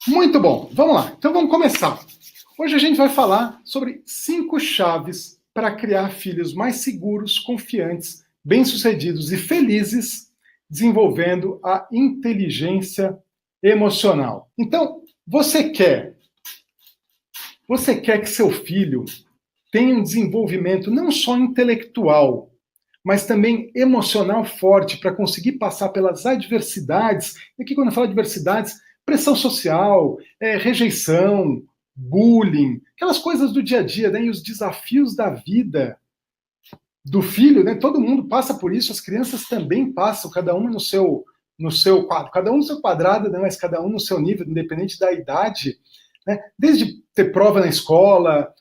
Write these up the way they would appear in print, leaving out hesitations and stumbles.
Muito bom, vamos lá. Então vamos começar. Hoje a gente vai falar sobre 5 chaves para criar filhos mais seguros, confiantes, bem-sucedidos e felizes, desenvolvendo a inteligência emocional. Então, você quer que seu filho tenha um desenvolvimento não só intelectual, mas também emocional forte para conseguir passar pelas adversidades. E aqui, quando eu falo adversidades, pressão social, rejeição, bullying, aquelas coisas do dia a dia, né, e os desafios da vida do filho, né? Todo mundo passa por isso, as crianças também passam, cada uma no seu quadro, cada um no seu quadrado, né, mas cada um no seu nível, independente da idade, né? Desde ter prova na escola,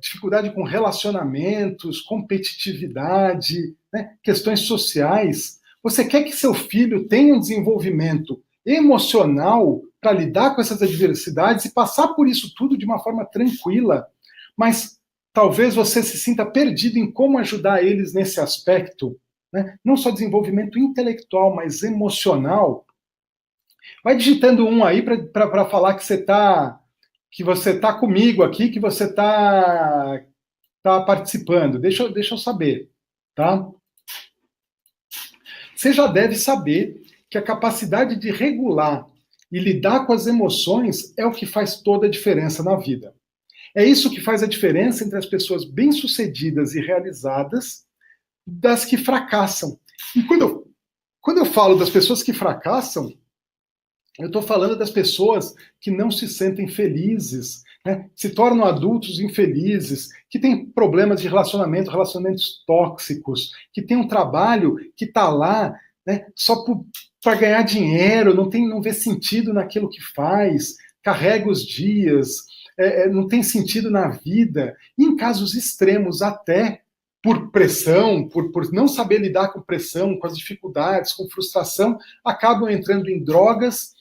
dificuldade com relacionamentos, competitividade, né? Questões sociais. Você quer que seu filho tenha um desenvolvimento emocional para lidar com essas adversidades e passar por isso tudo de uma forma tranquila, mas talvez você se sinta perdido em como ajudar eles nesse aspecto, né? Não só desenvolvimento intelectual, mas emocional. Vai digitando um aí para falar que você tá comigo aqui, que você tá participando. Deixa eu saber, tá? Você já deve saber que a capacidade de regular e lidar com as emoções é o que faz toda a diferença na vida. É isso que faz a diferença entre as pessoas bem-sucedidas e realizadas das que fracassam. E quando eu falo das pessoas que fracassam, eu estou falando das pessoas que não se sentem felizes, né? Se tornam adultos infelizes, que têm problemas de relacionamento, relacionamentos tóxicos, que têm um trabalho que está lá, né, só para ganhar dinheiro, não vê sentido naquilo que faz, carrega os dias, não tem sentido na vida, e em casos extremos até por pressão, por não saber lidar com pressão, com as dificuldades, com frustração, acabam entrando em drogas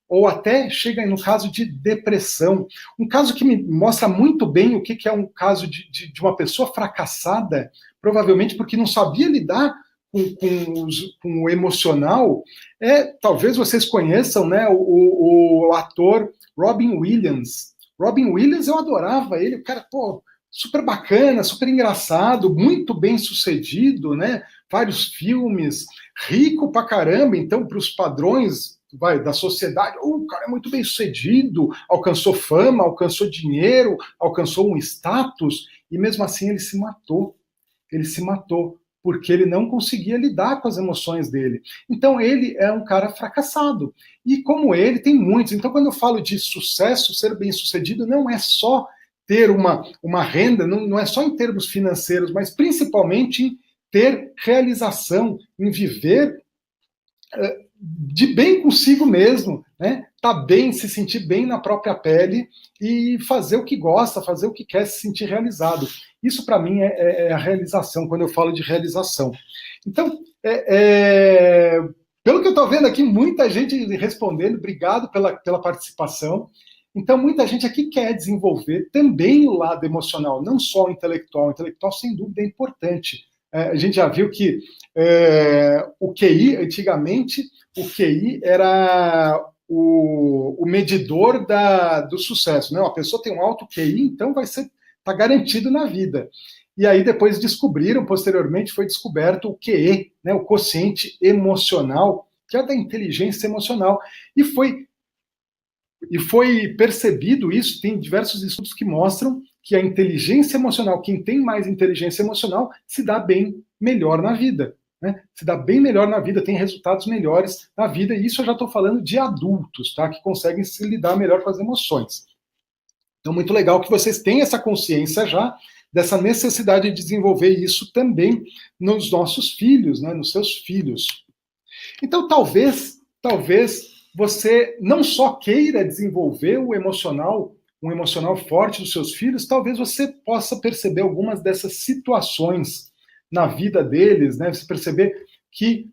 ou até chega no caso de depressão. Um caso que me mostra muito bem o que é um caso de uma pessoa fracassada, provavelmente porque não sabia lidar com o emocional, talvez vocês conheçam, né, o ator Robin Williams. Robin Williams, eu adorava ele, o cara, pô, super bacana, super engraçado, muito bem sucedido, né? Vários filmes, rico pra caramba, então, para os padrões da sociedade, o cara é muito bem sucedido, alcançou fama, alcançou dinheiro, alcançou um status, e mesmo assim ele se matou. Ele se matou porque ele não conseguia lidar com as emoções dele. Então ele é um cara fracassado. E como ele, tem muitos. Então quando eu falo de sucesso, ser bem-sucedido, não é só ter uma renda, não é só em termos financeiros, mas principalmente em ter realização, em viver de bem consigo mesmo, né? Tá bem, se sentir bem na própria pele e fazer o que gosta, fazer o que quer, se sentir realizado. Isso para mim é a realização, quando eu falo de realização. Então, pelo que eu estou vendo aqui, muita gente respondendo, obrigado pela participação. Então, muita gente aqui quer desenvolver também o lado emocional, não só o intelectual. O intelectual, sem dúvida, é importante. A gente já viu que o QI, antigamente, o QI era o medidor do sucesso. Né? Uma pessoa tem um alto QI, então tá garantido na vida. E aí depois descobriram, posteriormente foi descoberto o QE, né, o quociente emocional, que é da inteligência emocional. E foi percebido isso, tem diversos estudos que mostram que a inteligência emocional, quem tem mais inteligência emocional, se dá bem melhor na vida. Né? Se dá bem melhor na vida, tem resultados melhores na vida, e isso eu já estou falando de adultos, tá? Que conseguem se lidar melhor com as emoções. Então, muito legal que vocês tenham essa consciência já, dessa necessidade de desenvolver isso também nos nossos filhos, né? Nos seus filhos. Então, talvez você não só queira desenvolver um emocional forte dos seus filhos, talvez você possa perceber algumas dessas situações na vida deles, né? Você perceber que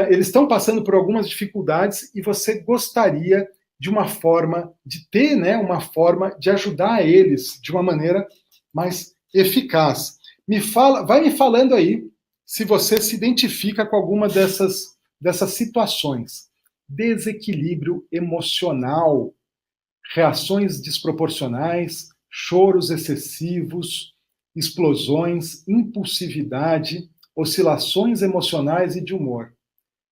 eles estão passando por algumas dificuldades e você gostaria de uma forma de ter, né, uma forma de ajudar eles de uma maneira mais eficaz. Vai me falando aí se você se identifica com alguma dessas situações. Desequilíbrio emocional. reações desproporcionais, choros excessivos, explosões, impulsividade, oscilações emocionais e de humor.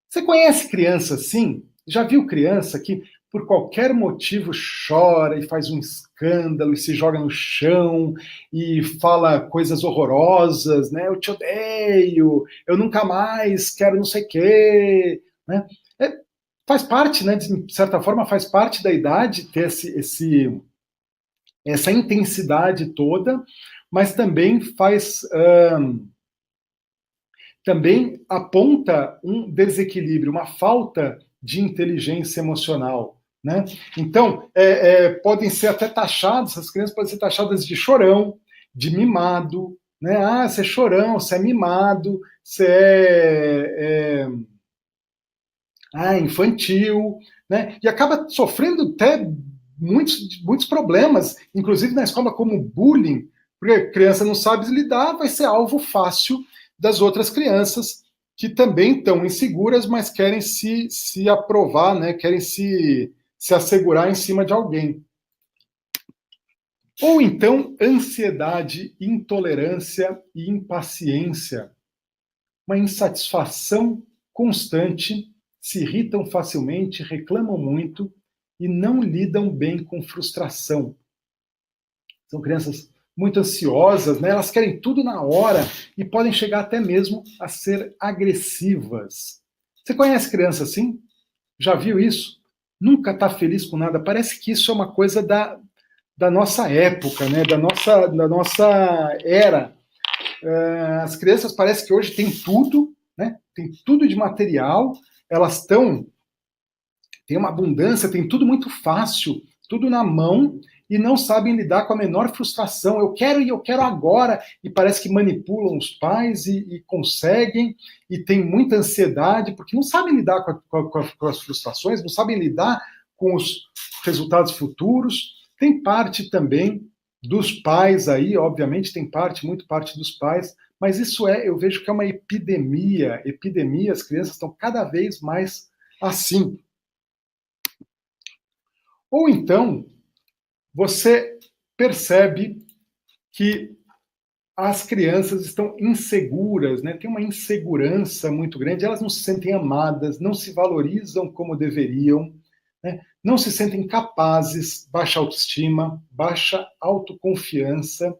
Você conhece criança assim? Já viu criança que por qualquer motivo chora e faz um escândalo e se joga no chão e fala coisas horrorosas, né? Eu te odeio, eu nunca mais quero não sei o quê, né? Faz parte, né? De certa forma, faz parte da idade ter essa intensidade toda, mas também também aponta um desequilíbrio, uma falta de inteligência emocional. Né? Então, podem ser até taxadas, essas crianças podem ser taxadas de chorão, de mimado, né? Ah, você é chorão, você é mimado, você infantil, né? E acaba sofrendo até muitos problemas, inclusive na escola, como bullying, porque a criança não sabe lidar, vai ser alvo fácil das outras crianças que também estão inseguras, mas querem se aprovar, né? Querem se assegurar em cima de alguém. Ou então, ansiedade, intolerância e impaciência. Uma insatisfação constante, se irritam facilmente, reclamam muito e não lidam bem com frustração. São crianças muito ansiosas, né? Elas querem tudo na hora e podem chegar até mesmo a ser agressivas. Você conhece criança assim? Já viu isso? Nunca está feliz com nada. Parece que isso é uma coisa da nossa época, né? da nossa era. As crianças parece que hoje têm tudo, né? Tem tudo de material, elas têm uma abundância, tem tudo muito fácil, tudo na mão, e não sabem lidar com a menor frustração. Eu quero e eu quero agora, e parece que manipulam os pais e conseguem, e tem muita ansiedade, porque não sabem lidar com as frustrações, não sabem lidar com os resultados futuros. Tem parte também dos pais aí, obviamente, muito parte dos pais, mas isso eu vejo que é uma epidemia, as crianças estão cada vez mais assim. Ou então, você percebe que as crianças estão inseguras, né? Tem uma insegurança muito grande, elas não se sentem amadas, não se valorizam como deveriam, né? Não se sentem capazes, baixa autoestima, baixa autoconfiança.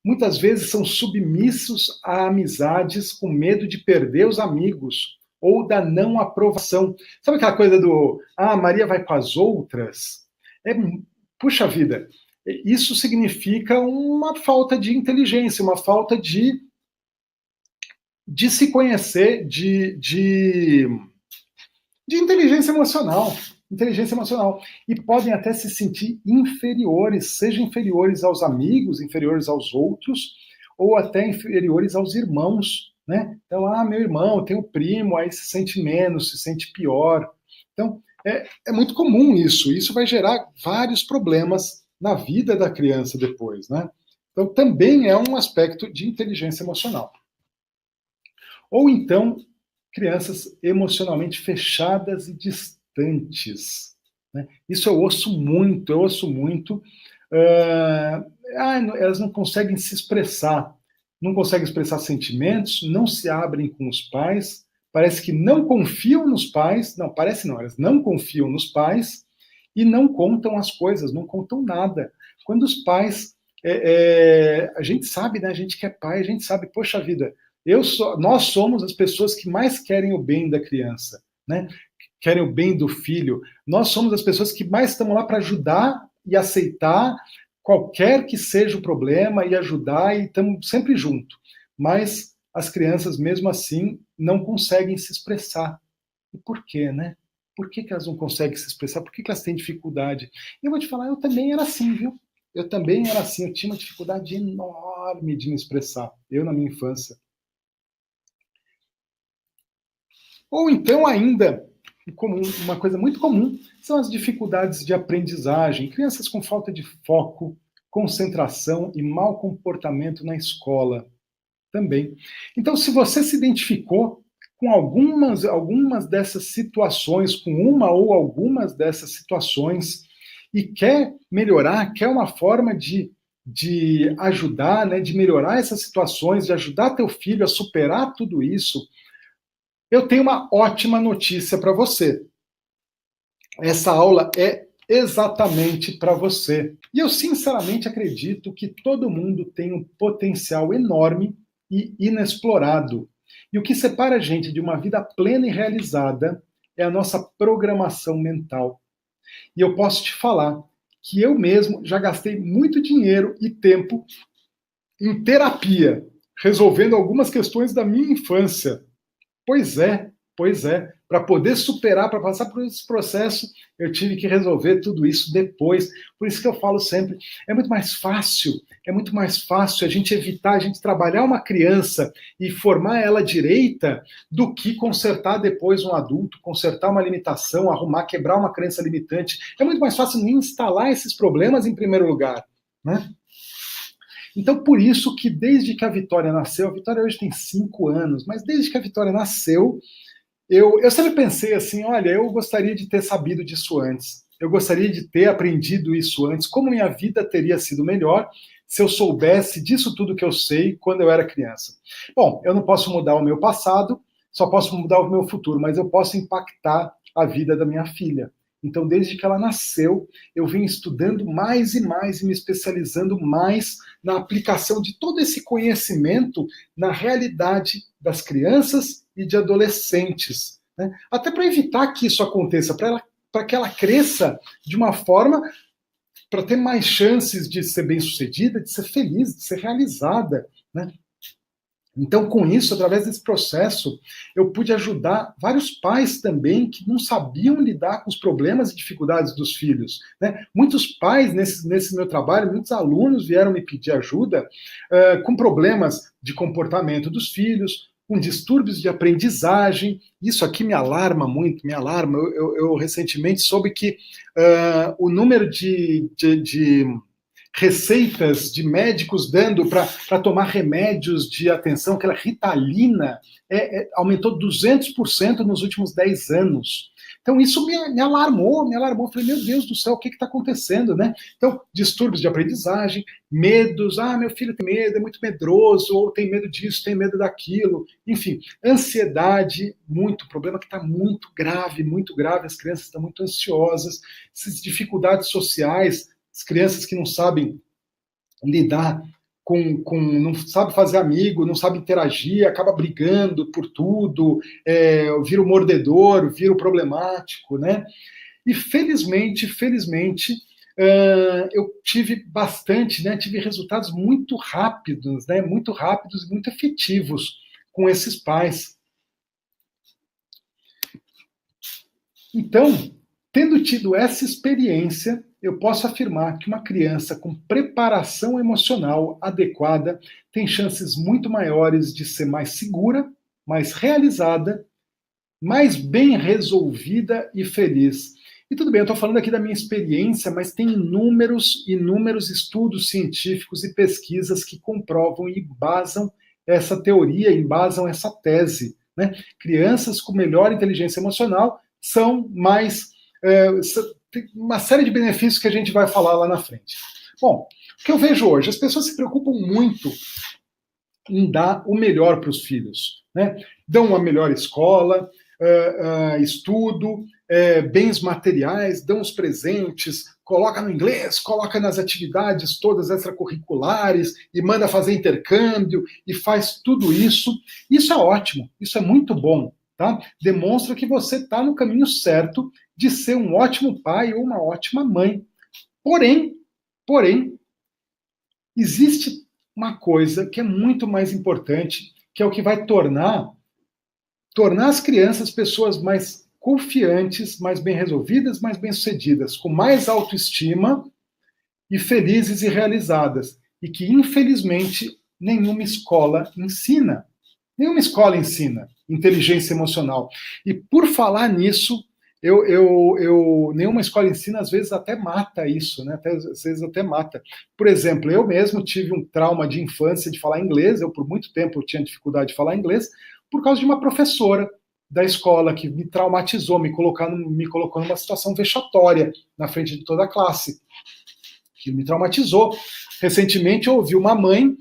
Muitas vezes são submissos a amizades com medo de perder os amigos ou da não aprovação. Sabe aquela coisa do Maria vai com as outras? Puxa vida, isso significa uma falta de inteligência, uma falta de se conhecer, de inteligência emocional. Inteligência emocional. E podem até se sentir inferiores, seja inferiores aos amigos, inferiores aos outros, ou até inferiores aos irmãos. Né? Então, meu irmão, tem o primo, aí se sente menos, se sente pior. Então, é muito comum isso. Isso vai gerar vários problemas na vida da criança depois. Né? Então, também é um aspecto de inteligência emocional. Ou então, crianças emocionalmente fechadas e distantes. Né? Isso eu ouço muito. Elas não conseguem se expressar, não conseguem expressar sentimentos, não se abrem com os pais, parece que não confiam nos pais, não, parece não, elas não confiam nos pais e não contam as coisas, não contam nada. Quando os pais, a gente sabe, né, a gente que é pai, a gente sabe, poxa vida, nós somos as pessoas que mais querem o bem da criança, né? Querem o bem do filho. Nós somos as pessoas que mais estamos lá para ajudar e aceitar qualquer que seja o problema e ajudar, e estamos sempre junto. Mas as crianças, mesmo assim, não conseguem se expressar. E por quê, né? Por que elas não conseguem se expressar? Por que elas têm dificuldade? E eu vou te falar, eu também era assim, viu? Eu também era assim, eu tinha uma dificuldade enorme de me expressar, eu na minha infância. Ou então ainda, uma coisa muito comum, são as dificuldades de aprendizagem, crianças com falta de foco, concentração e mau comportamento na escola também. Então, se você se identificou com algumas dessas situações, com uma ou algumas dessas situações, e quer melhorar, quer uma forma de ajudar, né, de melhorar essas situações, de ajudar teu filho a superar tudo isso, eu tenho uma ótima notícia para você. Essa aula é exatamente para você. E eu sinceramente acredito que todo mundo tem um potencial enorme e inexplorado. E o que separa a gente de uma vida plena e realizada é a nossa programação mental. E eu posso te falar que eu mesmo já gastei muito dinheiro e tempo em terapia, resolvendo algumas questões da minha infância. Pois é. Para poder superar, para passar por esse processo, eu tive que resolver tudo isso depois. Por isso que eu falo sempre, é muito mais fácil a gente evitar, a gente trabalhar uma criança e formar ela direita do que consertar depois um adulto, consertar uma limitação, arrumar, quebrar uma crença limitante. É muito mais fácil nem instalar esses problemas em primeiro lugar, né? Então, por isso que desde que a Vitória nasceu, a Vitória hoje tem 5 anos, mas desde que a Vitória nasceu, eu sempre pensei assim, olha, eu gostaria de ter sabido disso antes. Eu gostaria de ter aprendido isso antes. Como minha vida teria sido melhor se eu soubesse disso tudo que eu sei quando eu era criança. Bom, eu não posso mudar o meu passado, só posso mudar o meu futuro, mas eu posso impactar a vida da minha filha. Então, desde que ela nasceu, eu vim estudando mais e mais e me especializando mais na aplicação de todo esse conhecimento na realidade das crianças e de adolescentes, né? Até para evitar que isso aconteça, para que ela cresça de uma forma para ter mais chances de ser bem-sucedida, de ser feliz, de ser realizada, né? Então, com isso, através desse processo, eu pude ajudar vários pais também que não sabiam lidar com os problemas e dificuldades dos filhos, né? Muitos pais, nesse meu trabalho, muitos alunos vieram me pedir ajuda com problemas de comportamento dos filhos, com distúrbios de aprendizagem. Isso aqui me alarma muito, me alarma. Eu recentemente soube que o número de receitas de médicos dando para tomar remédios de atenção, aquela Ritalina, aumentou 200% nos últimos 10 anos. Então, isso me alarmou. Falei, meu Deus do céu, o que está acontecendo, né? Então, distúrbios de aprendizagem, medos, meu filho tem medo, é muito medroso, ou tem medo disso, tem medo daquilo, enfim, ansiedade, problema que está muito grave, as crianças estão muito ansiosas, essas dificuldades sociais, as crianças que não sabem lidar não sabe fazer amigo, não sabe interagir, acaba brigando por tudo, vira o mordedor, vira o problemático, né? E felizmente, eu tive bastante, né? Tive resultados muito rápidos, né? Muito rápidos e muito efetivos com esses pais. Então, tendo tido essa experiência, eu posso afirmar que uma criança com preparação emocional adequada tem chances muito maiores de ser mais segura, mais realizada, mais bem resolvida e feliz. E tudo bem, eu estou falando aqui da minha experiência, mas tem inúmeros estudos científicos e pesquisas que comprovam e embasam essa teoria, embasam essa tese, né? Crianças com melhor inteligência emocional são mais... tem uma série de benefícios que a gente vai falar lá na frente. Bom, o que eu vejo hoje? As pessoas se preocupam muito em dar o melhor para os filhos, né? Dão uma melhor escola, estudo, bens materiais, dão os presentes, coloca no inglês, coloca nas atividades todas extracurriculares e manda fazer intercâmbio e faz tudo isso. Isso é ótimo, isso é muito bom, tá? Demonstra que você está no caminho certo de ser um ótimo pai ou uma ótima mãe. Porém, existe uma coisa que é muito mais importante, que é o que vai tornar as crianças pessoas mais confiantes, mais bem resolvidas, mais bem-sucedidas, com mais autoestima e felizes e realizadas. E que, infelizmente, nenhuma escola ensina. Nenhuma escola ensina inteligência emocional. E por falar nisso, nenhuma escola ensina, às vezes até mata isso, né? Às vezes até mata. Por exemplo, eu mesmo tive um trauma de infância de falar inglês, por muito tempo eu tinha dificuldade de falar inglês, por causa de uma professora da escola, que me traumatizou, me colocou numa situação vexatória na frente de toda a classe, que me traumatizou. Recentemente eu ouvi uma mãe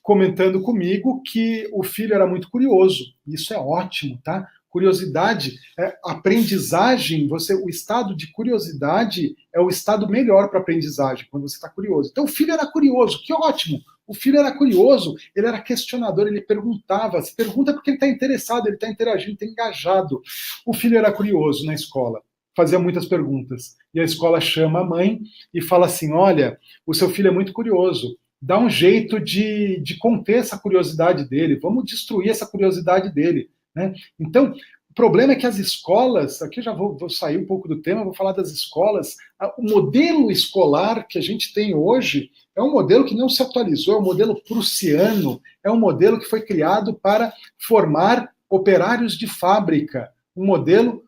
comentando comigo que o filho era muito curioso. Isso é ótimo, tá? Curiosidade, aprendizagem, o estado de curiosidade é o estado melhor para aprendizagem, quando você está curioso. Então o filho era curioso, que ótimo. O filho era curioso, ele era questionador, ele perguntava, se pergunta porque ele está interessado, ele está interagindo, está engajado. O filho era curioso na escola, fazia muitas perguntas. E a escola chama a mãe e fala assim: olha, o seu filho é muito curioso, dá um jeito de conter essa curiosidade dele, vamos destruir essa curiosidade dele. Né? Então, o problema é que as escolas, aqui já vou sair um pouco do tema, vou falar das escolas, o modelo escolar que a gente tem hoje é um modelo que não se atualizou, é um modelo prussiano, é um modelo que foi criado para formar operários de fábrica, um modelo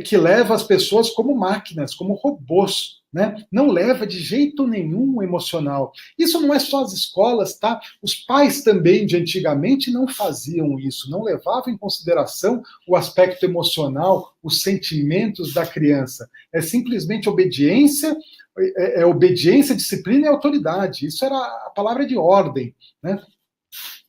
que leva as pessoas como máquinas, como robôs, né? Não leva de jeito nenhum o emocional. Isso não é só as escolas, tá? Os pais também de antigamente não faziam isso, não levavam em consideração o aspecto emocional, os sentimentos da criança. É simplesmente obediência, obediência, disciplina e autoridade. Isso era a palavra de ordem, né?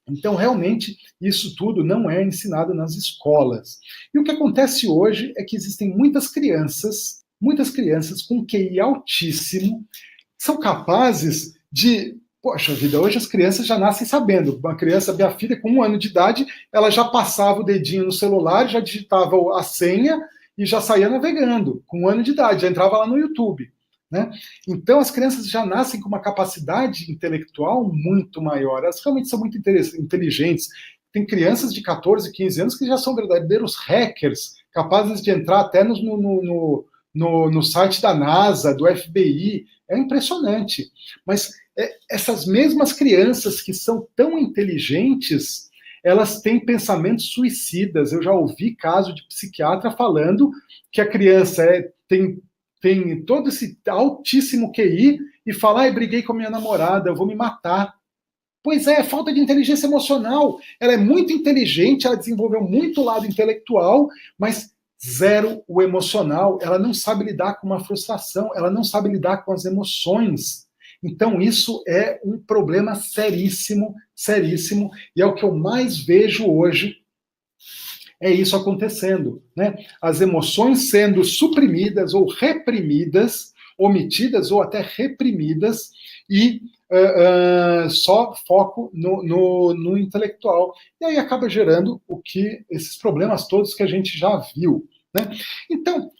Então, realmente, isso tudo não é ensinado nas escolas. E o que acontece hoje é que existem muitas crianças com QI altíssimo, são capazes de... Poxa vida, hoje as crianças já nascem sabendo. Uma criança, minha filha, com 1 ano de idade, ela já passava o dedinho no celular, já digitava a senha e já saía navegando. Com 1 ano de idade, já entrava lá no YouTube. Né? Então, as crianças já nascem com uma capacidade intelectual muito maior. Elas realmente são muito inteligentes. Tem crianças de 14, 15 anos que já são verdadeiros hackers, capazes de entrar até no site da NASA, do FBI. É impressionante. Mas essas mesmas crianças que são tão inteligentes, elas têm pensamentos suicidas. Eu já ouvi caso de psiquiatra falando que a criança tem todo esse altíssimo QI e fala: ai, briguei com a minha namorada, eu vou me matar. Pois é falta de inteligência emocional. Ela é muito inteligente, ela desenvolveu muito o lado intelectual, mas zero o emocional. Ela não sabe lidar com uma frustração, ela não sabe lidar com as emoções. Então isso é um problema seríssimo, seríssimo, e é o que eu mais vejo hoje. É isso acontecendo, né? As emoções sendo suprimidas ou reprimidas, omitidas ou até reprimidas, e só foco no intelectual. E aí acaba gerando esses problemas todos que a gente já viu. Né? Então,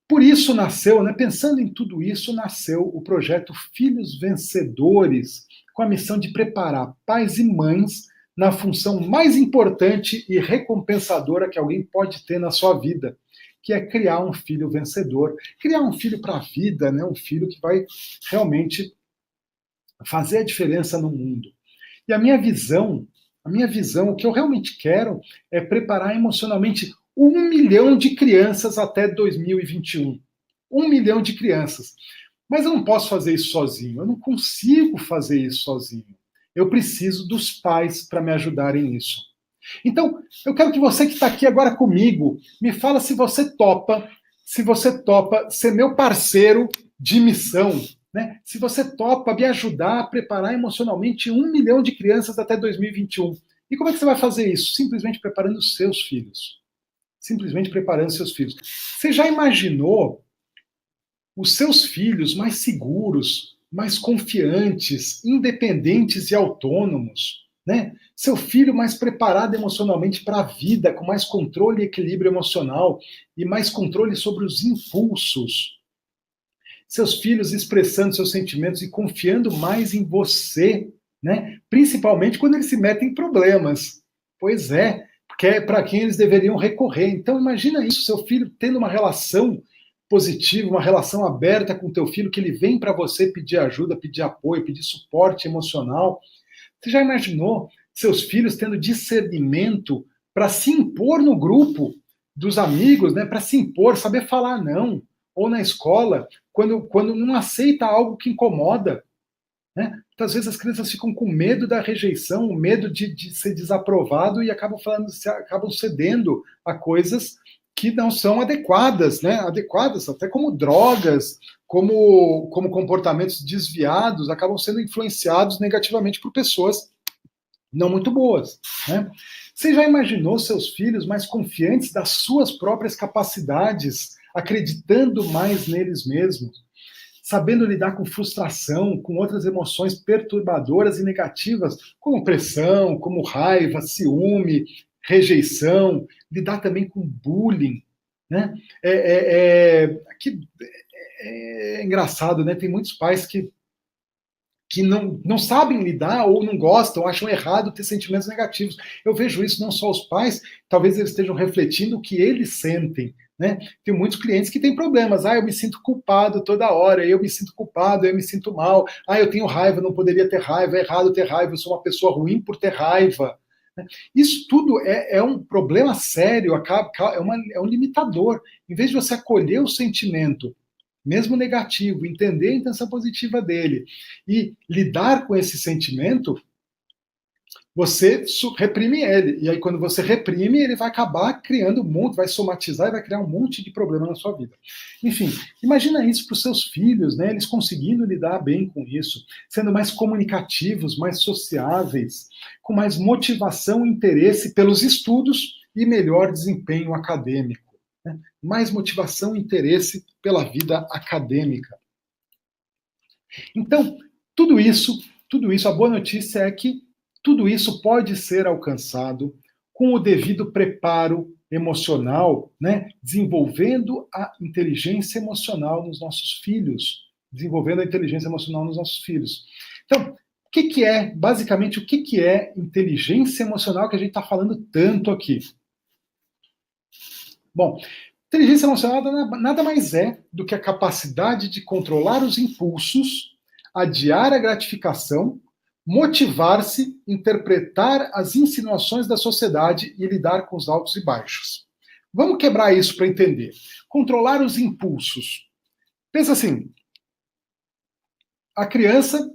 por isso nasceu, né, pensando em tudo isso, nasceu o projeto Filhos Vencedores, com a missão de preparar pais e mães na função mais importante e recompensadora que alguém pode ter na sua vida, que é criar um filho vencedor, criar um filho para a vida, né? Um filho que vai realmente fazer a diferença no mundo. E a minha visão, o que eu realmente quero é preparar emocionalmente 1 milhão de crianças até 2021. 1 milhão de crianças. Mas eu não posso fazer isso sozinho, eu não consigo fazer isso sozinho. Eu preciso dos pais para me ajudarem nisso. Então, eu quero que você que está aqui agora comigo, me fala se você topa ser meu parceiro de missão, né? Se você topa me ajudar a preparar emocionalmente 1 milhão de crianças até 2021. E como é que você vai fazer isso? Simplesmente preparando os seus filhos. Simplesmente preparando seus filhos. Você já imaginou os seus filhos mais seguros, mais confiantes, independentes e autônomos, né? Seu filho mais preparado emocionalmente para a vida, com mais controle e equilíbrio emocional e mais controle sobre os impulsos. Seus filhos expressando seus sentimentos e confiando mais em você, né? Principalmente quando eles se metem em problemas. Pois é, porque é para quem eles deveriam recorrer. Então imagina isso, seu filho tendo uma relação positiva, uma relação aberta com o teu filho, que ele vem para você pedir ajuda, pedir apoio, pedir suporte emocional. Você já imaginou seus filhos tendo discernimento para se impor no grupo dos amigos, né? Para se impor, saber falar não, ou na escola, quando não aceita algo que incomoda, né? Muitas vezes as crianças ficam com medo da rejeição, o medo de ser desaprovado e acabam cedendo a coisas que não são adequadas, né? Adequadas até como drogas, como comportamentos desviados, acabam sendo influenciados negativamente por pessoas não muito boas, né? Você já imaginou seus filhos mais confiantes das suas próprias capacidades, acreditando mais neles mesmos, sabendo lidar com frustração, com outras emoções perturbadoras e negativas, como pressão, como raiva, ciúme, rejeição, lidar também com bullying, né? É engraçado, né? Tem muitos pais que não sabem lidar ou não gostam, acham errado ter sentimentos negativos. Eu vejo isso não só os pais, talvez eles estejam refletindo o que eles sentem, né? Tem muitos clientes que têm problemas. Eu me sinto culpado toda hora, eu me sinto culpado, eu me sinto mal. Eu tenho raiva, não poderia ter raiva, é errado ter raiva, eu sou uma pessoa ruim por ter raiva. Isso tudo é um problema sério, é um limitador. Em vez de você acolher o sentimento, mesmo negativo, entender a intenção positiva dele e lidar com esse sentimento, você reprime ele. E aí, quando você reprime, ele vai acabar criando vai somatizar e vai criar um monte de problema na sua vida. Enfim, imagina isso para os seus filhos, né? Eles conseguindo lidar bem com isso, sendo mais comunicativos, mais sociáveis, com mais motivação e interesse pelos estudos e melhor desempenho acadêmico. Né? Mais motivação e interesse pela vida acadêmica. Então, tudo isso, a boa notícia é que tudo isso pode ser alcançado com o devido preparo emocional, né? Desenvolvendo a inteligência emocional nos nossos filhos. Desenvolvendo a inteligência emocional nos nossos filhos. Então, basicamente, o que é inteligência emocional que a gente está falando tanto aqui? Bom, inteligência emocional nada mais é do que a capacidade de controlar os impulsos, adiar a gratificação, motivar-se, interpretar as insinuações da sociedade e lidar com os altos e baixos. Vamos quebrar isso para entender. Controlar os impulsos. Pensa assim, a criança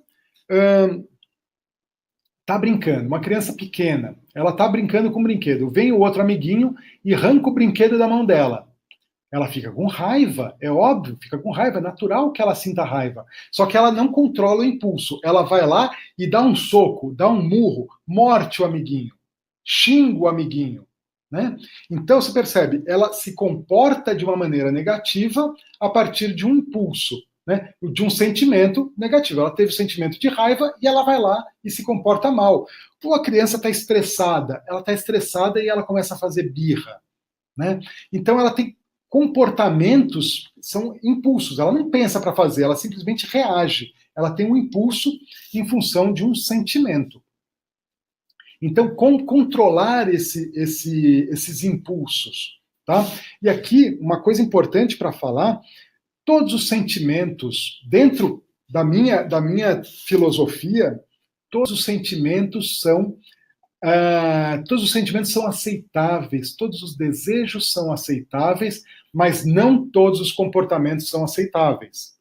está brincando, uma criança pequena, ela está brincando com um brinquedo, vem o outro amiguinho e arranca o brinquedo da mão dela. Ela fica com raiva, é óbvio, fica com raiva, é natural que ela sinta raiva. Só que ela não controla o impulso. Ela vai lá e dá um soco, dá um murro, morte o amiguinho, xinga o amiguinho. Né? Então você percebe, ela se comporta de uma maneira negativa a partir de um impulso, né? De um sentimento negativo. Ela teve o sentimento de raiva e ela vai lá e se comporta mal. Ou a criança está estressada, e ela começa a fazer birra. Né? Então ela tem comportamentos, são impulsos, ela não pensa para fazer, ela simplesmente reage. Ela tem um impulso em função de um sentimento. Então, como controlar esses impulsos? Tá? E aqui, uma coisa importante para falar, todos os sentimentos, dentro da minha filosofia, todos os sentimentos são aceitáveis, todos os desejos são aceitáveis, mas não todos os comportamentos são aceitáveis.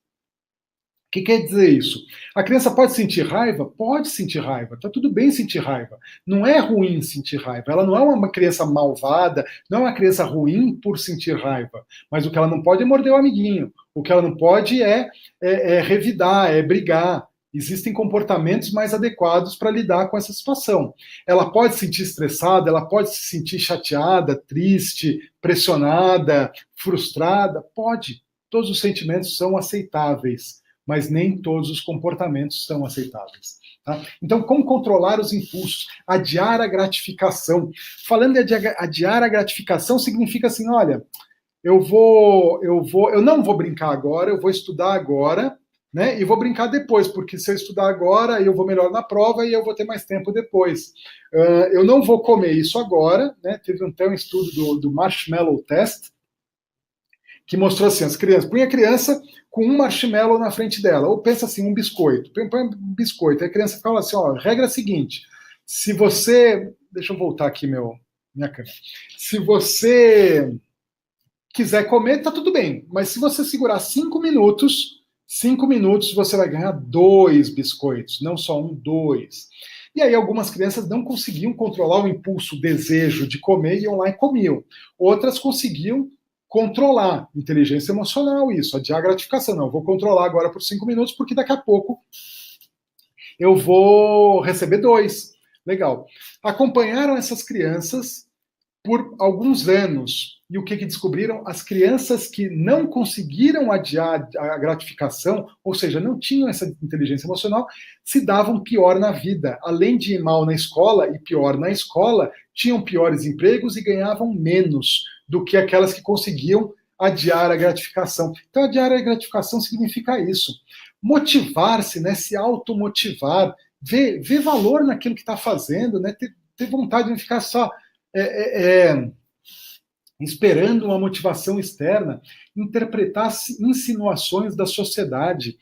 O que quer dizer isso? A criança pode sentir raiva? Pode sentir raiva, tá tudo bem sentir raiva. Não é ruim sentir raiva, ela não é uma criança malvada, não é uma criança ruim por sentir raiva, mas o que ela não pode é morder o amiguinho, o que ela não pode é revidar, é brigar. Existem comportamentos mais adequados para lidar com essa situação. Ela pode se sentir estressada, ela pode se sentir chateada, triste, pressionada, frustrada. Pode. Todos os sentimentos são aceitáveis, mas nem todos os comportamentos são aceitáveis. Tá? Então, como controlar os impulsos? Adiar a gratificação. Falando de adiar a gratificação, significa assim, olha, eu não vou brincar agora, eu vou estudar agora, né? E vou brincar depois, porque se eu estudar agora, eu vou melhor na prova e eu vou ter mais tempo depois. Eu não vou comer isso agora, né? Teve até um estudo do Marshmallow Test, que mostrou assim, põe a criança com um marshmallow na frente dela, ou pensa assim, um biscoito, põe um biscoito, aí a criança fala assim, regra seguinte, se você, deixa eu voltar aqui minha câmera, se você quiser comer, tá tudo bem, mas se você segurar 5 minutos, 5 minutos você vai ganhar 2 biscoitos, não só um, 2. E aí algumas crianças não conseguiam controlar o impulso, o desejo de comer e iam lá e comiam. Outras conseguiam controlar, inteligência emocional, isso, adiar a gratificação. Não, vou controlar agora por 5 minutos, porque daqui a pouco eu vou receber 2. Legal. Acompanharam essas crianças por alguns anos. E o que descobriram? As crianças que não conseguiram adiar a gratificação, ou seja, não tinham essa inteligência emocional, se davam pior na vida. Além de ir mal na escola e pior na escola, tinham piores empregos e ganhavam menos do que aquelas que conseguiam adiar a gratificação. Então, adiar a gratificação significa isso. Motivar-se, né, se automotivar, ver valor naquilo que está fazendo, né, ter vontade de não ficar só esperando uma motivação externa, interpretar insinuações da sociedade.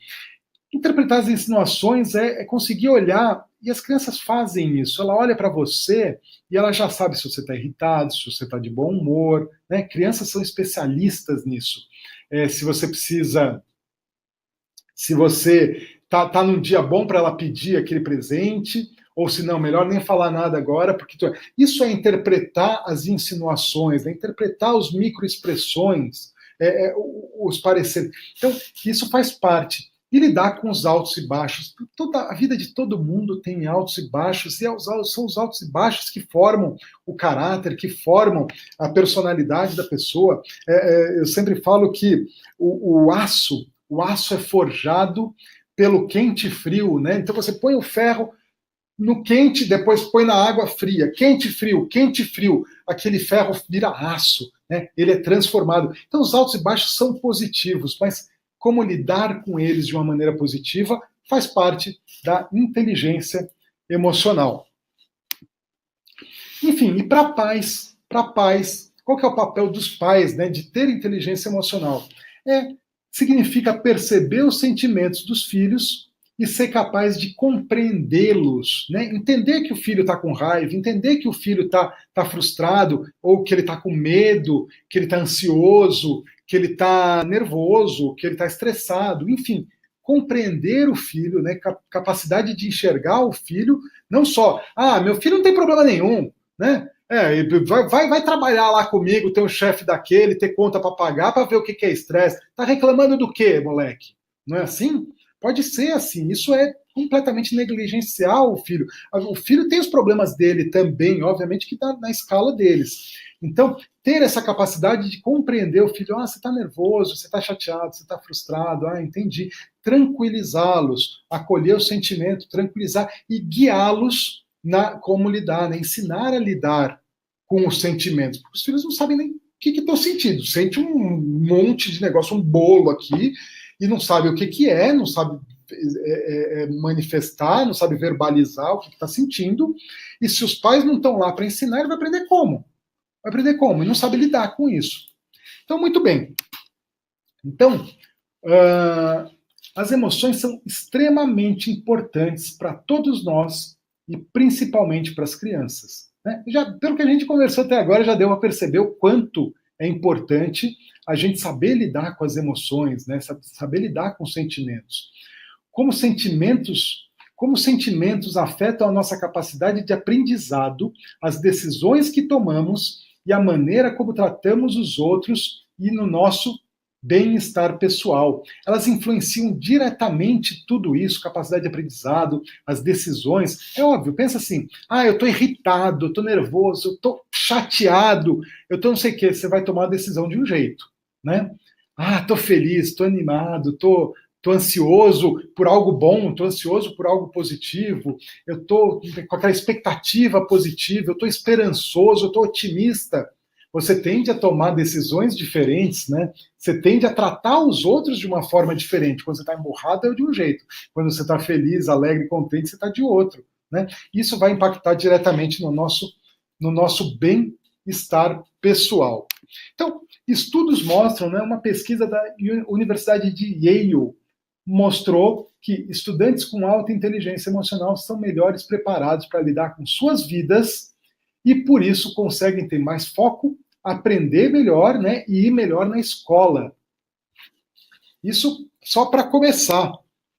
Interpretar as insinuações é conseguir olhar, e as crianças fazem isso. Ela olha para você e ela já sabe se você está irritado, se você está de bom humor. Né? Crianças são especialistas nisso. Se você precisa, se você tá num dia bom para ela pedir aquele presente, ou se não, melhor nem falar nada agora, porque isso é interpretar as insinuações, né? Interpretar os microexpressões, os pareceres. Então, isso faz parte. E lidar com os altos e baixos. A vida de todo mundo tem altos e baixos, e são os altos e baixos que formam o caráter, que formam a personalidade da pessoa. Eu sempre falo que o aço é forjado pelo quente e frio, né? Então você põe o ferro no quente, depois põe na água fria, quente, frio, aquele ferro vira aço, né? Ele é transformado. Então os altos e baixos são positivos, mas como lidar com eles de uma maneira positiva faz parte da inteligência emocional. Enfim, e para pais, qual que é o papel dos pais, né, de ter inteligência emocional? Significa perceber os sentimentos dos filhos e ser capaz de compreendê-los, né? Entender que o filho está com raiva, entender que o filho está frustrado, ou que ele está com medo, que ele está ansioso, que ele está nervoso, que ele está estressado, enfim, compreender o filho, né? Capacidade de enxergar o filho, não só, meu filho não tem problema nenhum, né? Vai trabalhar lá comigo, ter um chefe daquele, ter conta para pagar, para ver o que é estresse. Tá reclamando do quê, moleque? Não é assim? Pode ser assim. Isso é completamente negligenciar o filho. O filho tem os problemas dele também, obviamente que está na escala deles. Então, ter essa capacidade de compreender o filho, você está nervoso, você está chateado, você está frustrado, entendi. Tranquilizá-los, acolher o sentimento, tranquilizar e guiá-los como lidar, né? Ensinar a lidar com os sentimentos. Porque os filhos não sabem nem o que estão sentindo. Sente um monte de negócio, um bolo aqui, e não sabe o que é, não sabe manifestar, não sabe verbalizar o que está sentindo. E se os pais não estão lá para ensinar, ele vai aprender como? Vai aprender como? E não sabe lidar com isso. Então, muito bem. Então, as emoções são extremamente importantes para todos nós e principalmente para as crianças. Né? Pelo que a gente conversou até agora, já deu a perceber o quanto é importante a gente saber lidar com as emoções, né? Saber lidar com os sentimentos. Como sentimentos afetam a nossa capacidade de aprendizado, as decisões que tomamos e a maneira como tratamos os outros e no nosso bem-estar pessoal. Elas influenciam diretamente tudo isso, capacidade de aprendizado, as decisões. É óbvio, pensa assim, eu estou irritado, eu estou nervoso, eu estou chateado, eu estou não sei o quê. Você vai tomar a decisão de um jeito, né? Estou feliz, estou animado, estou ansioso por algo bom, estou ansioso por algo positivo, eu estou com aquela expectativa positiva, eu estou esperançoso, eu estou otimista. Você tende a tomar decisões diferentes, né? Você tende a tratar os outros de uma forma diferente. Quando você está emburrado, é de um jeito. Quando você está feliz, alegre, contente, você está de outro, né? Isso vai impactar diretamente no nosso bem-estar pessoal. Então, estudos mostram, né, uma pesquisa da Universidade de Yale mostrou que estudantes com alta inteligência emocional são melhores preparados para lidar com suas vidas e, por isso, conseguem ter mais foco, aprender melhor, né, e ir melhor na escola. Isso só para começar,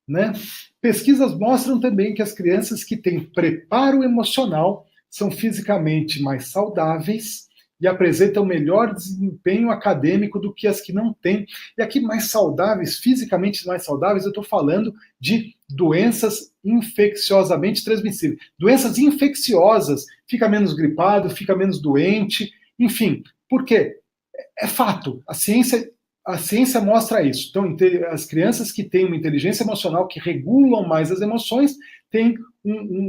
né? Pesquisas mostram também que as crianças que têm preparo emocional são fisicamente mais saudáveis e apresentam melhor desempenho acadêmico do que as que não têm. E aqui mais saudáveis, fisicamente mais saudáveis, eu estou falando de doenças infecciosamente transmissíveis. Doenças infecciosas, fica menos gripado, fica menos doente, enfim. Por quê? É fato, a ciência mostra isso. Então, as crianças que têm uma inteligência emocional, que regulam mais as emoções,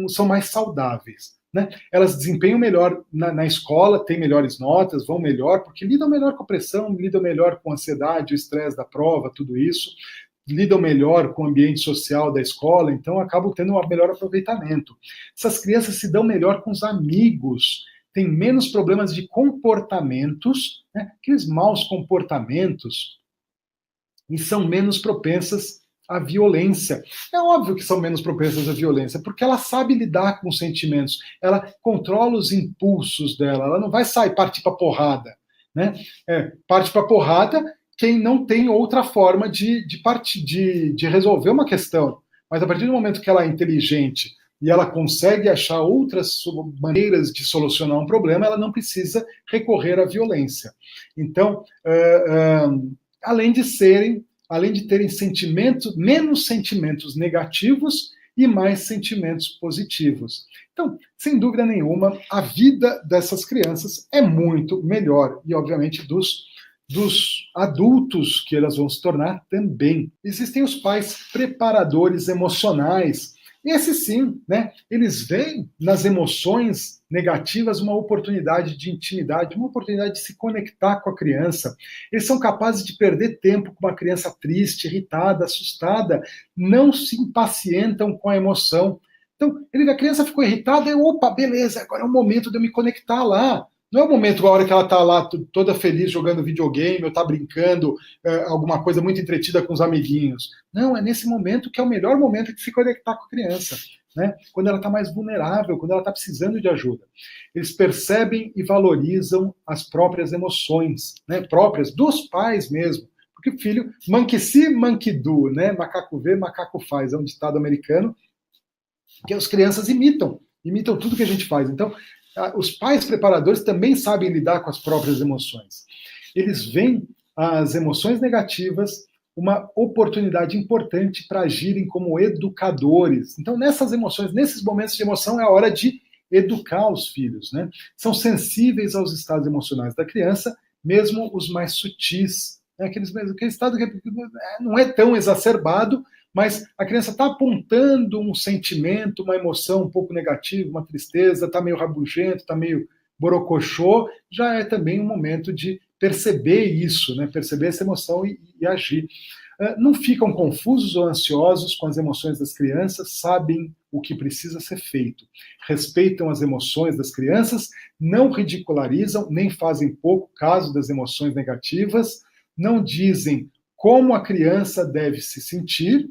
são mais saudáveis. Né? Elas desempenham melhor na escola, têm melhores notas, vão melhor, porque lidam melhor com a pressão, lidam melhor com a ansiedade, o estresse da prova, tudo isso, lidam melhor com o ambiente social da escola, então acabam tendo um melhor aproveitamento. Essas crianças se dão melhor com os amigos, têm menos problemas de comportamentos, né? Aqueles maus comportamentos, e são menos propensas à violência. É óbvio que são menos propensas à violência, porque ela sabe lidar com os sentimentos, ela controla os impulsos dela, ela não vai sair partir para porrada, né? Parte para porrada quem não tem outra forma de resolver uma questão. Mas a partir do momento que ela é inteligente e ela consegue achar outras maneiras de solucionar um problema, ela não precisa recorrer à violência. Então, além de terem sentimentos, menos sentimentos negativos e mais sentimentos positivos. Então, sem dúvida nenhuma, a vida dessas crianças é muito melhor, e obviamente dos adultos que elas vão se tornar também. Existem os pais preparadores emocionais. Esses sim, né? Eles veem nas emoções negativas uma oportunidade de intimidade, uma oportunidade de se conectar com a criança. Eles são capazes de perder tempo com uma criança triste, irritada, assustada, não se impacientam com a emoção. Então, a criança ficou irritada, e opa, beleza, agora é o momento de eu me conectar lá. Não é o momento, a hora que ela está lá toda feliz jogando videogame, ou está brincando, alguma coisa muito entretida com os amiguinhos. Não, é nesse momento que é o melhor momento de se conectar com a criança. Né? Quando ela está mais vulnerável, quando ela está precisando de ajuda. Eles percebem e valorizam as próprias emoções, né? Próprias dos pais mesmo. Porque o filho, monkey see, monkey do, né? Macaco vê, macaco faz. É um ditado americano que as crianças imitam tudo que a gente faz. Então, os pais preparadores também sabem lidar com as próprias emoções. Eles veem as emoções negativas uma oportunidade importante para agirem como educadores. Então, nessas emoções, nesses momentos de emoção, é a hora de educar os filhos, né? São sensíveis aos estados emocionais da criança, mesmo os mais sutis. Né? Aquele estado que não é tão exacerbado, mas a criança está apontando um sentimento, uma emoção um pouco negativa, uma tristeza, está meio rabugento, está meio borocochô, já é também um momento de perceber isso, né? Perceber essa emoção e agir. Não ficam confusos ou ansiosos com as emoções das crianças, sabem o que precisa ser feito. Respeitam as emoções das crianças, não ridicularizam, nem fazem pouco caso das emoções negativas, não dizem como a criança deve se sentir,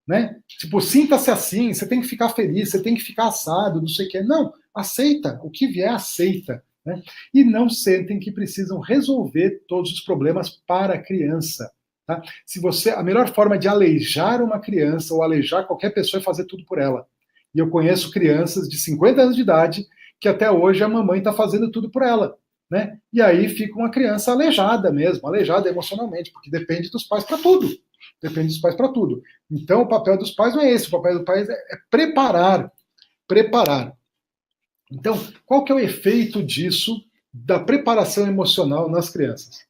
né? Tipo, sinta-se assim, você tem que ficar feliz, você tem que ficar assado, não sei o que. Não, aceita, o que vier, aceita. Né? E não sentem que precisam resolver todos os problemas para a criança. Tá? A melhor forma de aleijar uma criança ou aleijar qualquer pessoa é fazer tudo por ela. E eu conheço crianças de 50 anos de idade que até hoje a mamãe está fazendo tudo por ela. Né? E aí fica uma criança aleijada mesmo, aleijada emocionalmente, porque depende dos pais para tudo. Depende dos pais para tudo. Então, o papel dos pais não é esse. O papel dos pais é preparar. Preparar. Então, qual que é o efeito disso, da preparação emocional nas crianças?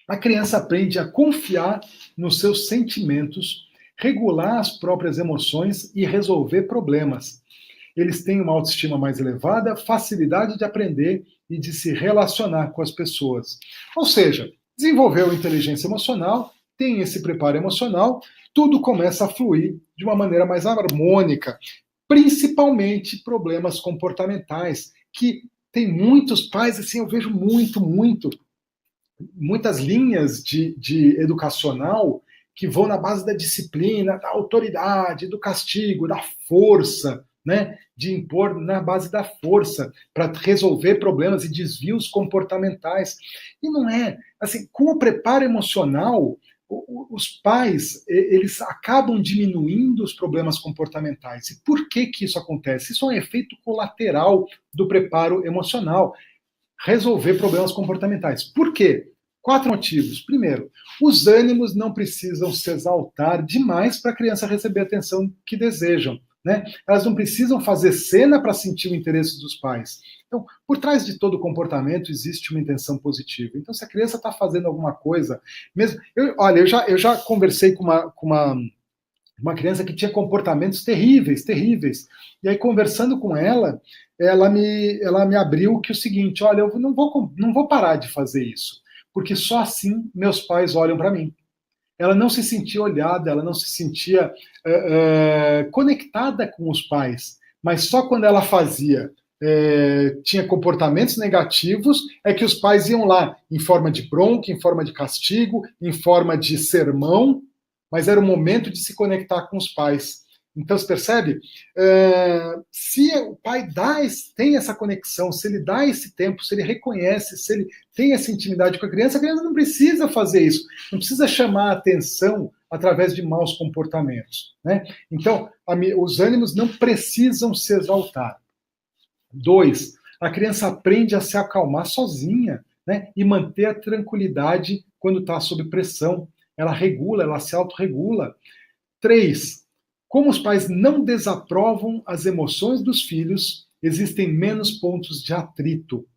A criança aprende a confiar nos seus sentimentos, regular as próprias emoções e resolver problemas. Eles têm uma autoestima mais elevada, facilidade de aprender e de se relacionar com as pessoas. Ou seja, desenvolveu inteligência emocional, tem esse preparo emocional, tudo começa a fluir de uma maneira mais harmônica, principalmente problemas comportamentais, que tem muitos pais, assim, eu vejo muitas linhas de educacional que vão na base da disciplina, da autoridade, do castigo, da força, né, de impor na base da força para resolver problemas e desvios comportamentais. E não é, assim, com o preparo emocional, os pais, eles acabam diminuindo os problemas comportamentais. E por que que isso acontece? Isso é um efeito colateral do preparo emocional. Resolver problemas comportamentais. Por quê? 4 motivos. Primeiro, os ânimos não precisam se exaltar demais para a criança receber a atenção que desejam. Né? Elas não precisam fazer cena para sentir o interesse dos pais. Então, por trás de todo comportamento existe uma intenção positiva. Então, se a criança está fazendo alguma coisa, mesmo. Eu já conversei com uma criança que tinha comportamentos terríveis, terríveis. E aí, conversando com ela, ela me abriu que o seguinte: olha, eu não vou parar de fazer isso, porque só assim meus pais olham para mim. Ela não se sentia olhada, ela não se sentia conectada com os pais, mas só quando ela fazia, tinha comportamentos negativos, é que os pais iam lá, em forma de bronca, em forma de castigo, em forma de sermão, mas era o momento de se conectar com os pais. Então, você percebe? Se o pai tem essa conexão, se ele dá esse tempo, se ele reconhece, se ele tem essa intimidade com a criança não precisa fazer isso, não precisa chamar a atenção através de maus comportamentos. Né? Então, os ânimos não precisam se exaltar. 2, a criança aprende a se acalmar sozinha, né? E manter a tranquilidade quando está sob pressão. Ela regula, ela se autorregula. 3, como os pais não desaprovam as emoções dos filhos, existem menos pontos de atrito.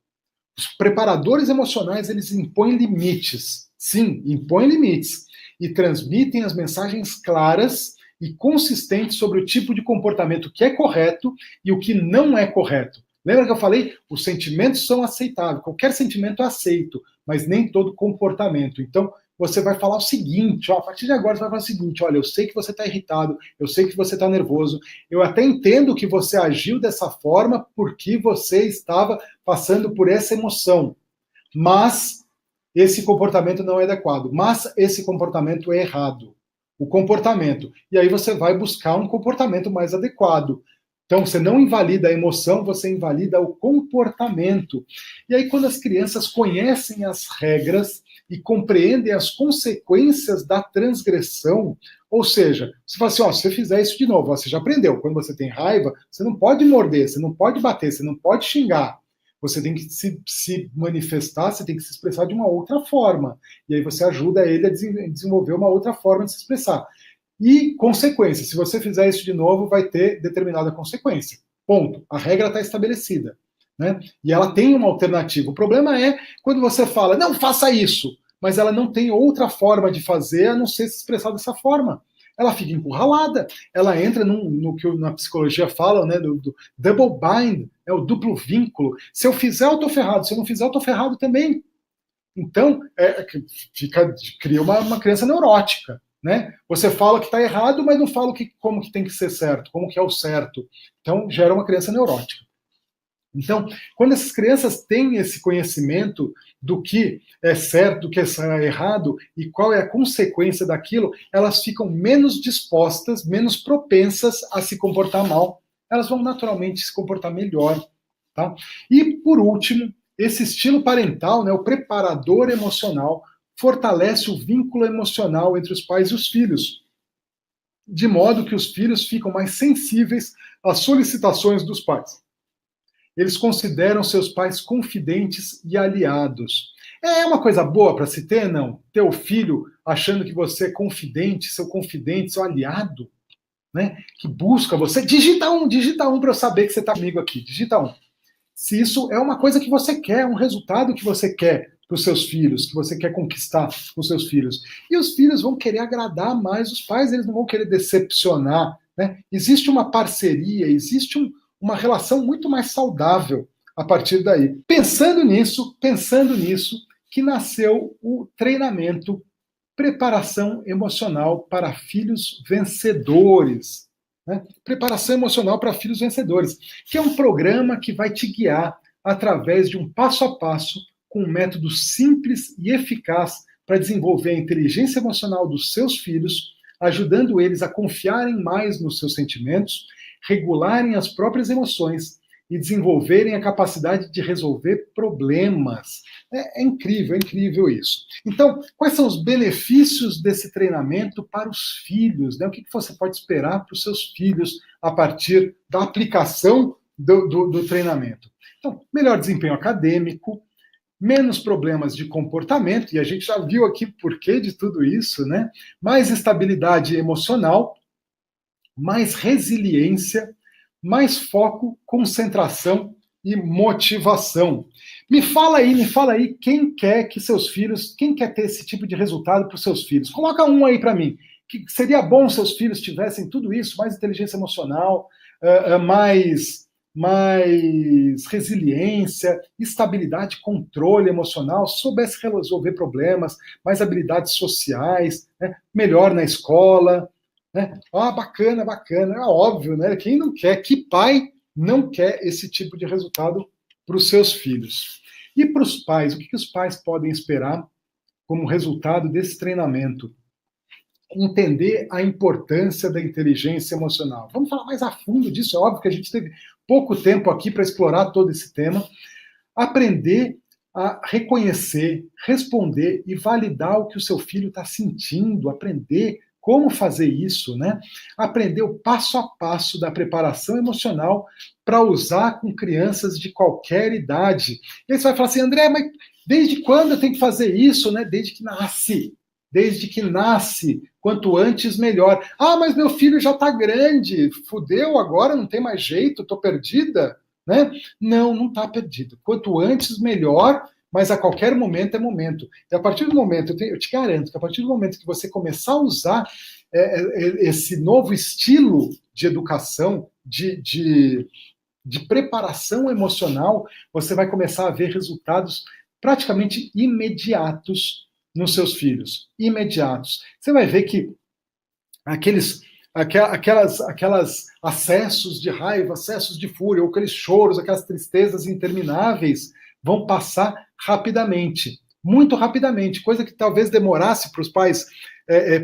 Os preparadores emocionais, eles impõem limites. Sim, impõem limites. E transmitem as mensagens claras e consistentes sobre o tipo de comportamento que é correto e o que não é correto. Lembra que eu falei? Os sentimentos são aceitáveis. Qualquer sentimento é aceito, mas nem todo comportamento. Então, você vai falar o seguinte, a partir de agora você vai falar o seguinte: olha, eu sei que você está irritado, eu sei que você está nervoso, eu até entendo que você agiu dessa forma porque você estava passando por essa emoção, mas esse comportamento não é adequado, mas esse comportamento é errado. O comportamento. E aí você vai buscar um comportamento mais adequado. Então, você não invalida a emoção, você invalida o comportamento. E aí, quando as crianças conhecem as regras e compreendem as consequências da transgressão, ou seja, você fala assim, se você fizer isso de novo, você já aprendeu, quando você tem raiva, você não pode morder, você não pode bater, você não pode xingar. Você tem que se manifestar, você tem que se expressar de uma outra forma. E aí você ajuda ele a desenvolver uma outra forma de se expressar. E consequência, se você fizer isso de novo, vai ter determinada consequência. Ponto. A regra está estabelecida. Né? E ela tem uma alternativa. O problema é quando você fala, não faça isso, mas ela não tem outra forma de fazer a não ser se expressar dessa forma. Ela fica encurralada, ela entra no que na psicologia falam, né, do double bind, o duplo vínculo. Se eu fizer, eu estou ferrado, se eu não fizer, eu estou ferrado também. Então, cria uma criança neurótica. Né? Você fala que está errado, mas não fala como que tem que ser certo, como que é o certo. Então, gera uma criança neurótica. Então, quando essas crianças têm esse conhecimento do que é certo, do que é errado e qual é a consequência daquilo, elas ficam menos dispostas, menos propensas a se comportar mal. Elas vão naturalmente se comportar melhor. Tá? E, por último, esse estilo parental, né, o preparador emocional, fortalece o vínculo emocional entre os pais e os filhos, de modo que os filhos ficam mais sensíveis às solicitações dos pais. Eles consideram seus pais confidentes e aliados. É uma coisa boa para se ter, não? Ter o filho achando que você é confidente, seu aliado, né? Que busca você. Digita um para eu saber que você está comigo aqui. Digita um. Se isso é uma coisa que você quer, um resultado que você quer para os seus filhos, que você quer conquistar com os seus filhos. E os filhos vão querer agradar mais os pais, eles não vão querer decepcionar. Né? Existe uma parceria, existe uma relação muito mais saudável a partir daí. Pensando nisso, que nasceu o treinamento Preparação Emocional para Filhos Vencedores. Né? Preparação Emocional para Filhos Vencedores, que é um programa que vai te guiar através de um passo a passo com um método simples e eficaz para desenvolver a inteligência emocional dos seus filhos, ajudando eles a confiarem mais nos seus sentimentos, regularem as próprias emoções e desenvolverem a capacidade de resolver problemas. É incrível isso. Então, quais são os benefícios desse treinamento para os filhos? Né? O que você pode esperar para os seus filhos a partir da aplicação do treinamento? Então, melhor desempenho acadêmico, menos problemas de comportamento, e a gente já viu aqui o porquê de tudo isso, né? Mais estabilidade emocional, mais resiliência, mais foco, concentração e motivação. Me fala aí, quem quer que seus filhos, quem quer ter esse tipo de resultado para os seus filhos? Coloca um aí para mim. Que seria bom se seus filhos tivessem tudo isso, mais inteligência emocional, mais resiliência, estabilidade, controle emocional, soubesse resolver problemas, mais habilidades sociais, né? Melhor na escola, né? Bacana, é óbvio, né? Quem não quer, que pai não quer esse tipo de resultado para os seus filhos? E para os pais, o que os pais podem esperar como resultado desse treinamento? Entender a importância da inteligência emocional. Vamos falar mais a fundo disso, é óbvio que a gente teve pouco tempo aqui para explorar todo esse tema. Aprender a reconhecer, responder e validar o que o seu filho está sentindo, aprender como fazer isso, né? Aprender o passo a passo da preparação emocional para usar com crianças de qualquer idade. E aí você vai falar assim, André, mas desde quando eu tenho que fazer isso, né? Desde que nasce. Desde que nasce, quanto antes melhor. Mas meu filho já está grande, fudeu agora, não tem mais jeito, estou perdida, né? Não está perdido. Quanto antes melhor, mas a qualquer momento é momento. E a partir do momento, eu te garanto que a partir do momento que você começar a usar esse novo estilo de educação, de preparação emocional, você vai começar a ver resultados praticamente imediatos nos seus filhos. Imediatos. Você vai ver que aqueles acessos de raiva, acessos de fúria, ou aqueles choros, aquelas tristezas intermináveis vão passar rapidamente, muito rapidamente, coisa que talvez demorasse para os pais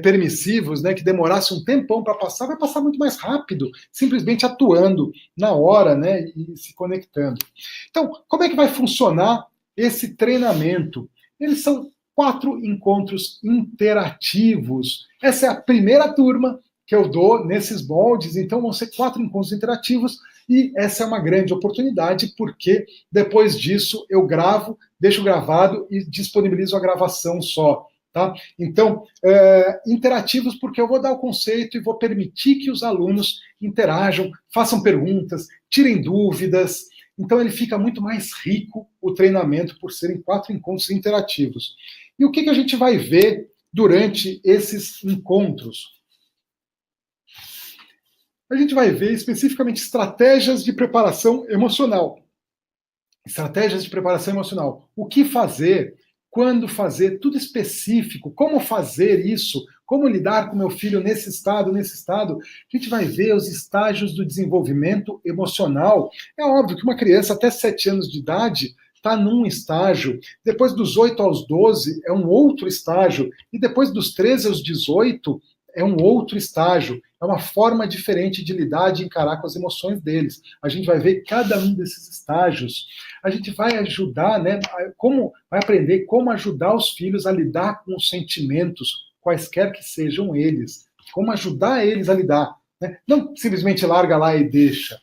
permissivos, né, que demorasse um tempão para passar, vai passar muito mais rápido, simplesmente atuando na hora, né, e se conectando. Então, como é que vai funcionar esse treinamento? Eles são 4 encontros interativos. Essa é a primeira turma que eu dou nesses moldes, então vão ser 4 encontros interativos, e essa é uma grande oportunidade, porque depois disso eu gravo, deixo gravado e disponibilizo a gravação só. Tá? Então, interativos, porque eu vou dar o conceito e vou permitir que os alunos interajam, façam perguntas, tirem dúvidas. Então, ele fica muito mais rico, o treinamento, por serem 4 encontros interativos. E o que a gente vai ver durante esses encontros? A gente vai ver especificamente estratégias de preparação emocional. Estratégias de preparação emocional. O que fazer, quando fazer, tudo específico. Como fazer isso, como lidar com meu filho nesse estado. A gente vai ver os estágios do desenvolvimento emocional. É óbvio que uma criança até 7 anos de idade está num estágio, depois dos 8 aos 12 é um outro estágio, e depois dos 13 aos 18 é um outro estágio, é uma forma diferente de lidar, de encarar com as emoções deles. A gente vai ver cada um desses estágios. A gente vai ajudar, né, vai aprender como ajudar os filhos a lidar com os sentimentos, quaisquer que sejam eles. Como ajudar eles a lidar. Né? Não simplesmente larga lá e deixa.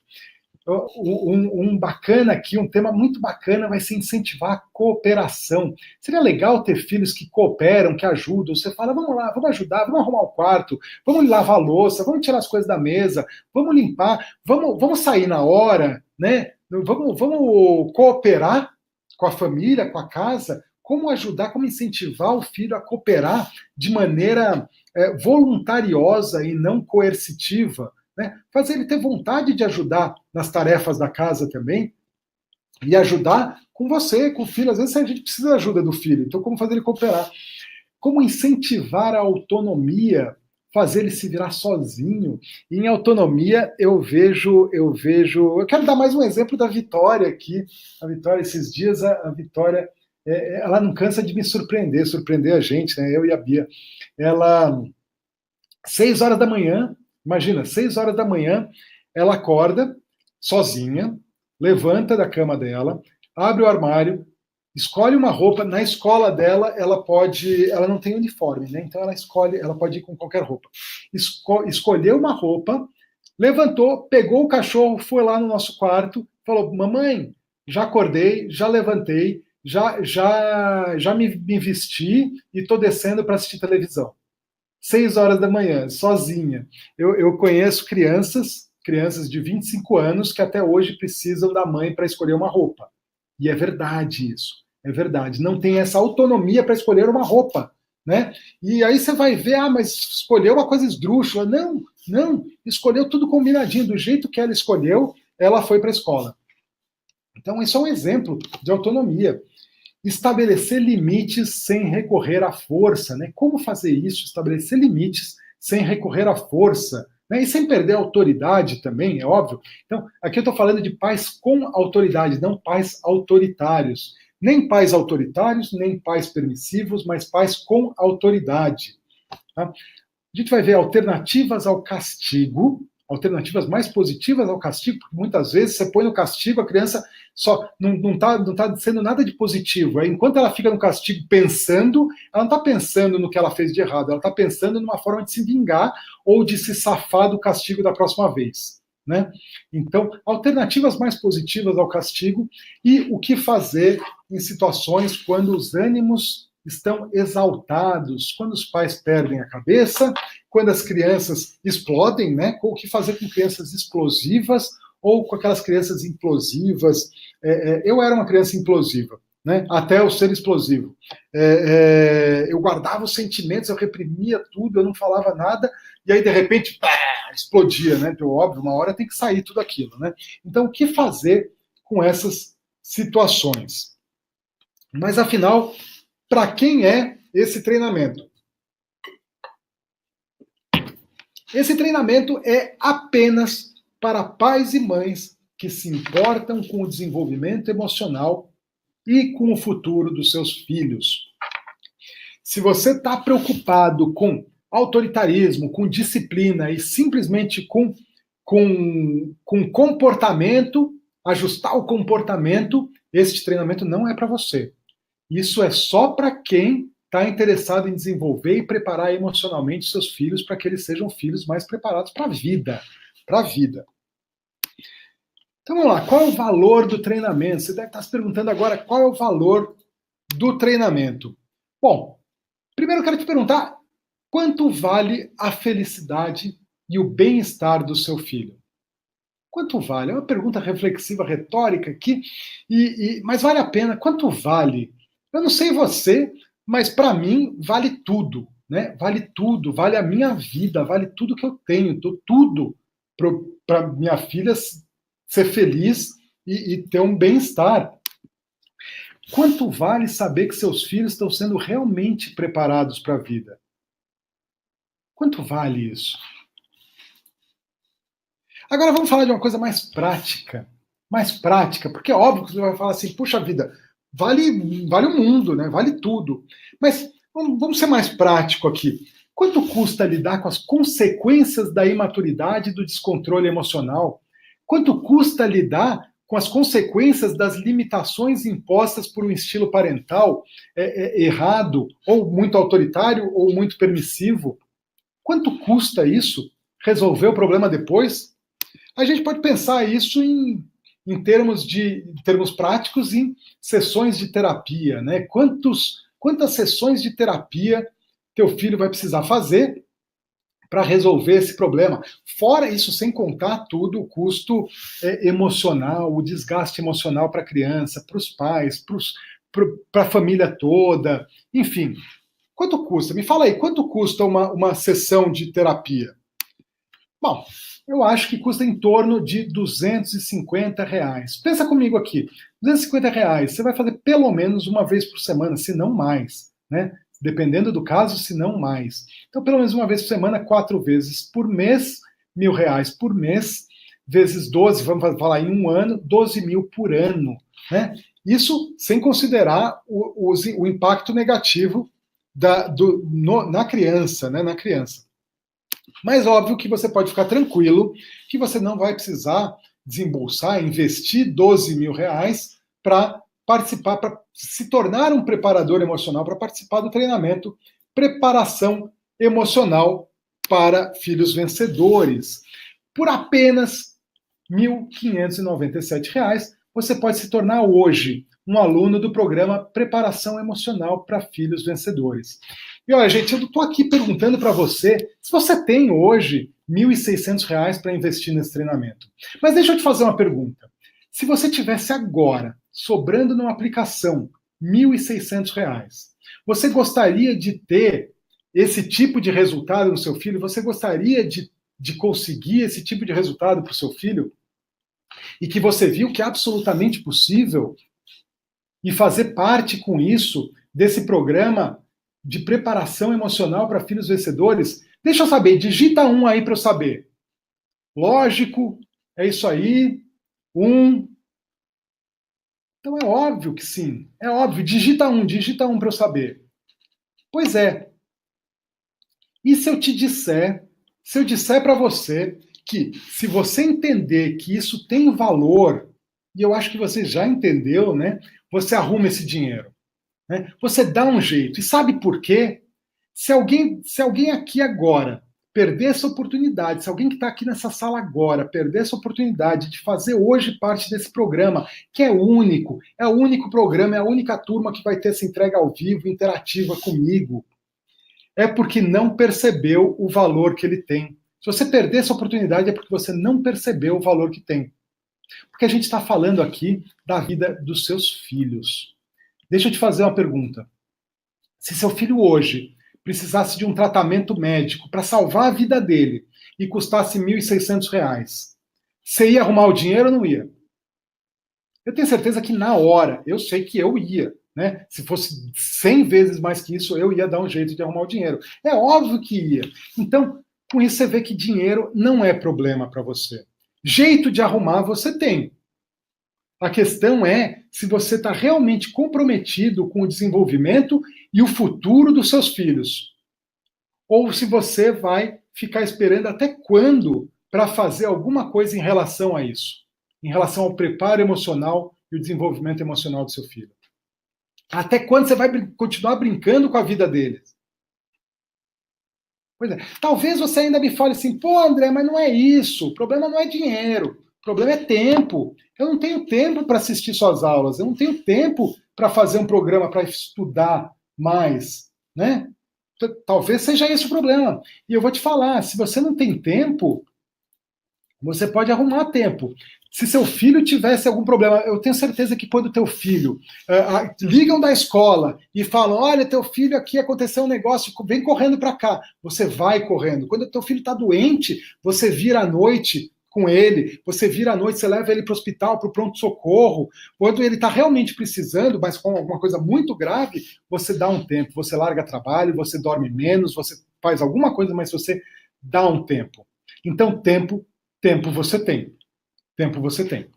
Um bacana aqui, um tema muito bacana vai ser incentivar a cooperação. Seria legal ter filhos que cooperam, que ajudam. Você fala, vamos lá, vamos ajudar, vamos arrumar o quarto, vamos lavar a louça, vamos tirar as coisas da mesa, vamos limpar, vamos sair na hora, né? Vamos cooperar com a família, com a casa. Como ajudar, como incentivar o filho a cooperar de maneira voluntariosa e não coercitiva. Né? Fazer ele ter vontade de ajudar nas tarefas da casa também, e ajudar com você, com o filho. Às vezes a gente precisa da ajuda do filho, então como fazer ele cooperar? Como incentivar a autonomia, fazer ele se virar sozinho? E em autonomia eu quero dar mais um exemplo da Vitória aqui. A Vitória, esses dias, a Vitória, ela não cansa de me surpreender a gente, né? Eu e a Bia. Ela, 6 horas da manhã, imagina, 6 horas da manhã, ela acorda sozinha, levanta da cama dela, abre o armário, escolhe uma roupa. Na escola dela, ela não tem uniforme, né? Então ela pode ir com qualquer roupa. Escolheu uma roupa, levantou, pegou o cachorro, foi lá no nosso quarto, falou: mamãe, já acordei, já levantei, já me vesti e estou descendo para assistir televisão. 6 horas da manhã, sozinha. Eu conheço crianças de 25 anos que até hoje precisam da mãe para escolher uma roupa. E é verdade isso. É verdade. Não tem essa autonomia para escolher uma roupa. Né? E aí você vai ver, mas escolheu uma coisa esdrúxula. Não, não. Escolheu tudo combinadinho. Do jeito que ela escolheu, ela foi para a escola. Então, isso é um exemplo de autonomia. Estabelecer limites sem recorrer à força, né? Como fazer isso? Estabelecer limites sem recorrer à força, né? E sem perder a autoridade também, é óbvio. Então, aqui eu estou falando de pais com autoridade, não pais autoritários. Nem pais autoritários, nem pais permissivos, mas pais com autoridade. Tá? A gente vai ver alternativas ao castigo, alternativas mais positivas ao castigo, porque muitas vezes você põe no castigo, a criança só não tá sendo nada de positivo. Aí, enquanto ela fica no castigo pensando, ela não está pensando no que ela fez de errado, ela está pensando numa forma de se vingar ou de se safar do castigo da próxima vez. Né? Então, alternativas mais positivas ao castigo e o que fazer em situações quando os ânimos estão exaltados, quando os pais perdem a cabeça, quando as crianças explodem, né? O que fazer com crianças explosivas ou com aquelas crianças implosivas. Eu era uma criança implosiva, né? Até eu ser explosivo. Eu guardava os sentimentos, eu reprimia tudo, eu não falava nada, e aí, de repente, explodia, né? Então, óbvio, uma hora tem que sair tudo aquilo, né? Então, o que fazer com essas situações? Mas, afinal, para quem é esse treinamento? Esse treinamento é apenas para pais e mães que se importam com o desenvolvimento emocional e com o futuro dos seus filhos. Se você está preocupado com autoritarismo, com disciplina e simplesmente com comportamento, ajustar o comportamento, esse treinamento não é para você. Isso é só para quem está interessado em desenvolver e preparar emocionalmente seus filhos para que eles sejam filhos mais preparados para a vida. Para a vida. Então vamos lá, qual é o valor do treinamento? Você deve estar se perguntando agora qual é o valor do treinamento. Bom, primeiro eu quero te perguntar quanto vale a felicidade e o bem-estar do seu filho? Quanto vale? É uma pergunta reflexiva, retórica aqui, mas vale a pena. Quanto vale? Eu não sei você, mas para mim vale tudo, né? Vale tudo, vale a minha vida, vale tudo que eu tenho, tudo para minha filha ser feliz e ter um bem-estar. Quanto vale saber que seus filhos estão sendo realmente preparados para a vida? Quanto vale isso? Agora vamos falar de uma coisa mais prática. Mais prática, porque é óbvio que você vai falar assim, puxa vida, vale o mundo, né? Vale tudo. Mas vamos ser mais prático aqui. Quanto custa lidar com as consequências da imaturidade e do descontrole emocional? Quanto custa lidar com as consequências das limitações impostas por um estilo parental errado, ou muito autoritário, ou muito permissivo? Quanto custa isso? Resolver o problema depois? A gente pode pensar isso em termos práticos em sessões de terapia, né? Quantas sessões de terapia teu filho vai precisar fazer para resolver esse problema? Fora isso, sem contar tudo, o custo emocional, o desgaste emocional para a criança, para os pais, para a família toda, enfim. Quanto custa? Me fala aí, quanto custa uma sessão de terapia? Bom, eu acho que custa em torno de R$ 250. Pensa comigo aqui, R$ 250, você vai fazer pelo menos uma vez por semana, se não mais, né? Dependendo do caso, se não mais. Então, pelo menos uma vez por semana, 4 vezes por mês, R$ 1.000 por mês, vezes 12, vamos falar em um ano, 12 mil por ano, né? Isso sem considerar o impacto negativo na criança, né? Na criança. Mas óbvio que você pode ficar tranquilo que você não vai precisar desembolsar, investir 12 mil reais para participar, para se tornar um preparador emocional, para participar do treinamento Preparação Emocional para Filhos Vencedores. Por apenas R$ 1.597, você pode se tornar hoje um aluno do programa Preparação Emocional para Filhos Vencedores. E olha, gente, eu estou aqui perguntando para você se você tem hoje R$ 1.600 para investir nesse treinamento. Mas deixa eu te fazer uma pergunta. Se você tivesse agora sobrando numa aplicação R$ 1.600, você gostaria de ter esse tipo de resultado no seu filho? Você gostaria de conseguir esse tipo de resultado para o seu filho? E que você viu que é absolutamente possível? E fazer parte com isso desse programa de preparação emocional para filhos vencedores? Deixa eu saber, digita um aí para eu saber. Lógico, é isso aí. Então é óbvio que sim, é óbvio. Digita um para eu saber. Pois é. E se eu disser para você que se você entender que isso tem valor, e eu acho que você já entendeu, né? Você arruma esse dinheiro, né? Você dá um jeito. E sabe por quê? Se alguém aqui agora perder essa oportunidade, se alguém que está aqui nessa sala agora perder essa oportunidade de fazer hoje parte desse programa, que é o único programa, é a única turma que vai ter essa entrega ao vivo, interativa comigo, é porque não percebeu o valor que ele tem. Se você perder essa oportunidade é porque você não percebeu o valor que tem. Porque a gente está falando aqui da vida dos seus filhos. Deixa eu te fazer uma pergunta. Se seu filho hoje precisasse de um tratamento médico para salvar a vida dele e custasse R$ 1.600, você ia arrumar o dinheiro ou não ia? Eu tenho certeza que na hora, eu sei que eu ia. Né? Se fosse 100 vezes mais que isso, eu ia dar um jeito de arrumar o dinheiro. É óbvio que ia. Então, com isso você vê que dinheiro não é problema para você. Jeito de arrumar você tem. A questão é se você está realmente comprometido com o desenvolvimento e o futuro dos seus filhos. Ou se você vai ficar esperando até quando para fazer alguma coisa em relação a isso. Em relação ao preparo emocional e o desenvolvimento emocional do seu filho. Até quando você vai continuar brincando com a vida deles? Pois é. Talvez você ainda me fale assim, pô, André, mas não é isso. O problema não é dinheiro. O problema é tempo. Eu não tenho tempo para assistir suas aulas. Eu não tenho tempo para fazer um programa, para estudar mais. Né? Talvez seja esse o problema. E eu vou te falar, se você não tem tempo, você pode arrumar tempo. Se seu filho tivesse algum problema, eu tenho certeza que quando teu filho ligam da escola e falam, olha, teu filho aqui aconteceu um negócio, vem correndo para cá. Você vai correndo. Quando teu filho está doente, você vira à noite com ele, você vira à noite, você leva ele para o hospital, para o pronto-socorro. Quando ele está realmente precisando, mas com alguma coisa muito grave, você dá um tempo, você larga trabalho, você dorme menos, você faz alguma coisa, mas você dá um tempo. Então, tempo você tem. Tempo você tem.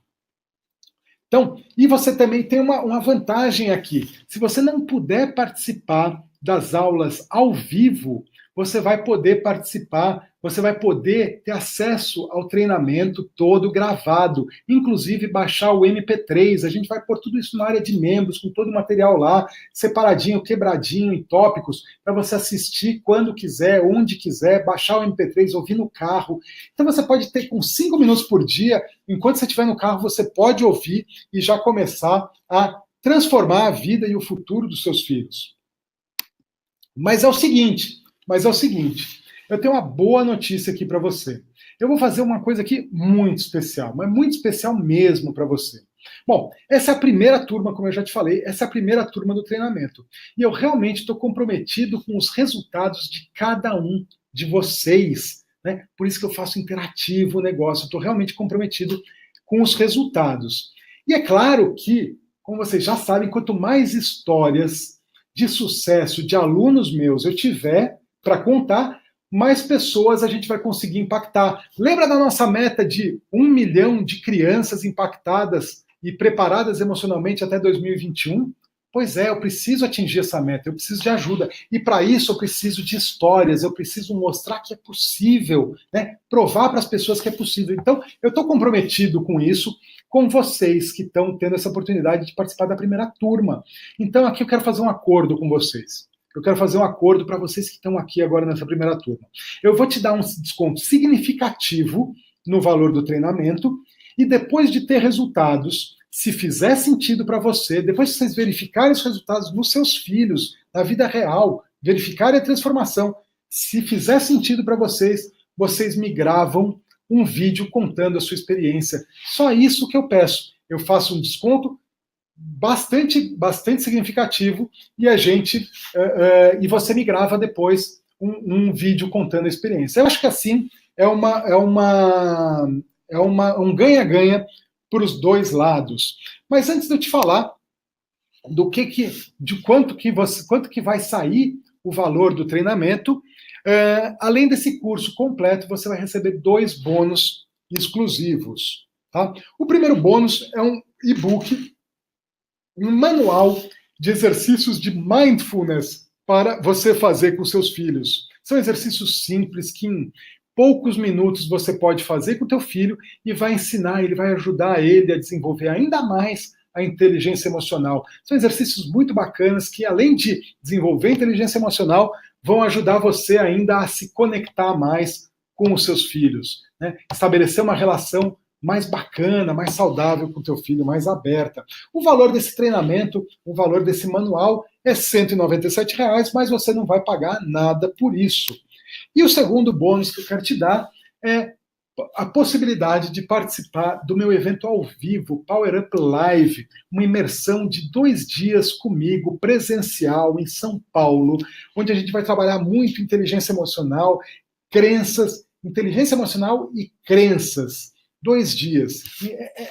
Então, e você também tem uma vantagem aqui. Se você não puder participar das aulas ao vivo, você vai poder participar, você vai poder ter acesso ao treinamento todo gravado, inclusive baixar o MP3. A gente vai pôr tudo isso na área de membros, com todo o material lá, separadinho, quebradinho, em tópicos, para você assistir quando quiser, onde quiser, baixar o MP3, ouvir no carro. Então você pode ter com 5 minutos por dia, enquanto você estiver no carro, você pode ouvir e já começar a transformar a vida e o futuro dos seus filhos. Mas é o seguinte, eu tenho uma boa notícia aqui para você. Eu vou fazer uma coisa aqui muito especial, mas muito especial mesmo para você. Bom, essa é a primeira turma, como eu já te falei, essa é a primeira turma do treinamento. E eu realmente estou comprometido com os resultados de cada um de vocês. Né? Por isso que eu faço interativo o negócio, estou realmente comprometido com os resultados. E é claro que, como vocês já sabem, quanto mais histórias de sucesso de alunos meus eu tiver para contar, mais pessoas a gente vai conseguir impactar. Lembra da nossa meta de 1 milhão de crianças impactadas e preparadas emocionalmente até 2021? Pois é, eu preciso atingir essa meta, eu preciso de ajuda. E para isso eu preciso de histórias, eu preciso mostrar que é possível, né? Provar para as pessoas que é possível. Então, eu estou comprometido com isso, com vocês que estão tendo essa oportunidade de participar da primeira turma. Então, aqui eu quero fazer um acordo com vocês. Eu quero fazer um acordo para vocês que estão aqui agora nessa primeira turma. Eu vou te dar um desconto significativo no valor do treinamento e depois de ter resultados, se fizer sentido para você, depois que vocês verificarem os resultados nos seus filhos, na vida real, verificarem a transformação, se fizer sentido para vocês, vocês me gravam um vídeo contando a sua experiência. Só isso que eu peço. Eu faço um desconto bastante significativo e a gente e você me grava depois um vídeo contando a experiência. Eu acho que assim um ganha-ganha para os dois lados. Mas antes de eu te falar de quanto que vai sair o valor do treinamento, além desse curso completo, você vai receber 2 bônus exclusivos. Tá? O primeiro bônus é um e-book, um manual de exercícios de mindfulness para você fazer com seus filhos. São exercícios simples que em poucos minutos você pode fazer com o teu filho e vai ensinar, ele vai ajudar ele a desenvolver ainda mais a inteligência emocional. São exercícios muito bacanas que, além de desenvolver a inteligência emocional, vão ajudar você ainda a se conectar mais com os seus filhos, né? Estabelecer uma relação mais bacana, mais saudável com o teu filho, mais aberta. O valor desse treinamento, o valor desse manual é R$ 197, mas você não vai pagar nada por isso. E o segundo bônus que eu quero te dar é a possibilidade de participar do meu evento ao vivo, Power Up Live, uma imersão de 2 dias comigo, presencial, em São Paulo, onde a gente vai trabalhar muito inteligência emocional, crenças, inteligência emocional e crenças. 2 dias.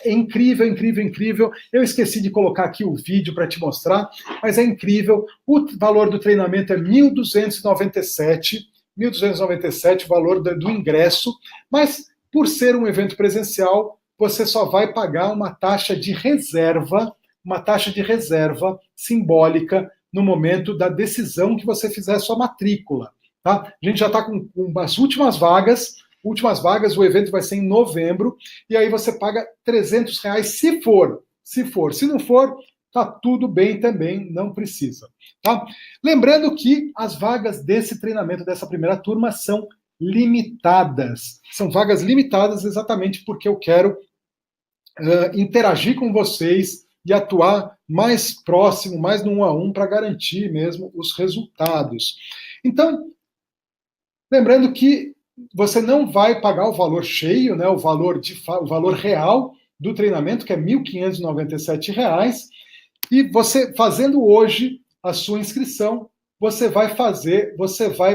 É incrível, incrível, incrível. Eu esqueci de colocar aqui o vídeo para te mostrar, mas é incrível. O valor do treinamento é R$ 1.297, o valor do ingresso, mas por ser um evento presencial, você só vai pagar uma taxa de reserva simbólica no momento da decisão que você fizer a sua matrícula. Tá? A gente já está com as últimas vagas, o evento vai ser em novembro, e aí você paga R$300 se for. Se não for, tá tudo bem também, não precisa. Tá? Lembrando que as vagas desse treinamento, dessa primeira turma, são limitadas. São vagas limitadas exatamente porque eu quero interagir com vocês e atuar mais próximo, mais no 1 a 1, para garantir mesmo os resultados. Então, lembrando que você não vai pagar o valor cheio, né, o valor real do treinamento, que é R$ 1.597, e você fazendo hoje a sua inscrição, você vai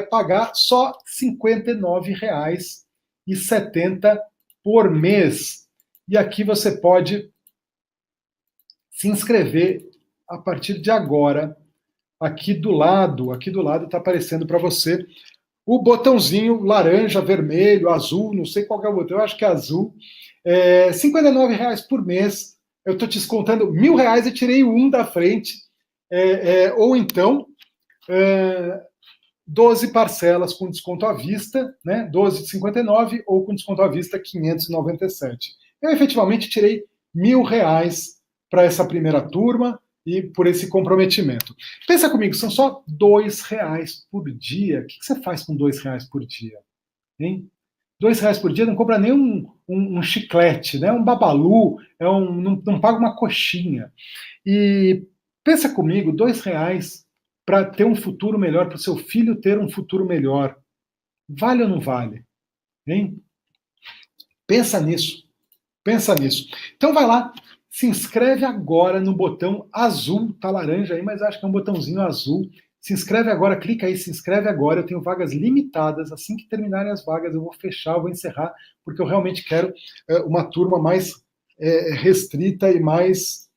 pagar só R$ 59,70 por mês. E aqui você pode se inscrever a partir de agora. Aqui do lado está aparecendo para você o botãozinho laranja, vermelho, azul, não sei qual é o botão, eu acho que é azul. R$ 59,00 por mês. Eu estou te descontando R$ 1.000 e tirei o 1 da frente. Ou então, 12 parcelas com desconto à vista, né? 12 de 59 ou com desconto à vista 597. Eu efetivamente tirei R$ 1.000 para essa primeira turma e por esse comprometimento. Pensa comigo, são só R$ 2 por dia. O que você faz com R$ 2 por dia? Hein? R$ 2 por dia não compra nem um chiclete, né? Um babalu, não paga uma coxinha. E pensa comigo, R$ 2 para ter um futuro melhor, para o seu filho ter um futuro melhor. Vale ou não vale? Hein? Pensa nisso. Então vai lá, se inscreve agora no botão azul, tá laranja aí, mas acho que é um botãozinho azul. Se inscreve agora, clica aí, se inscreve agora. Eu tenho vagas limitadas. Assim que terminarem as vagas, eu vou fechar, eu vou encerrar, porque eu realmente quero uma turma mais restrita e mais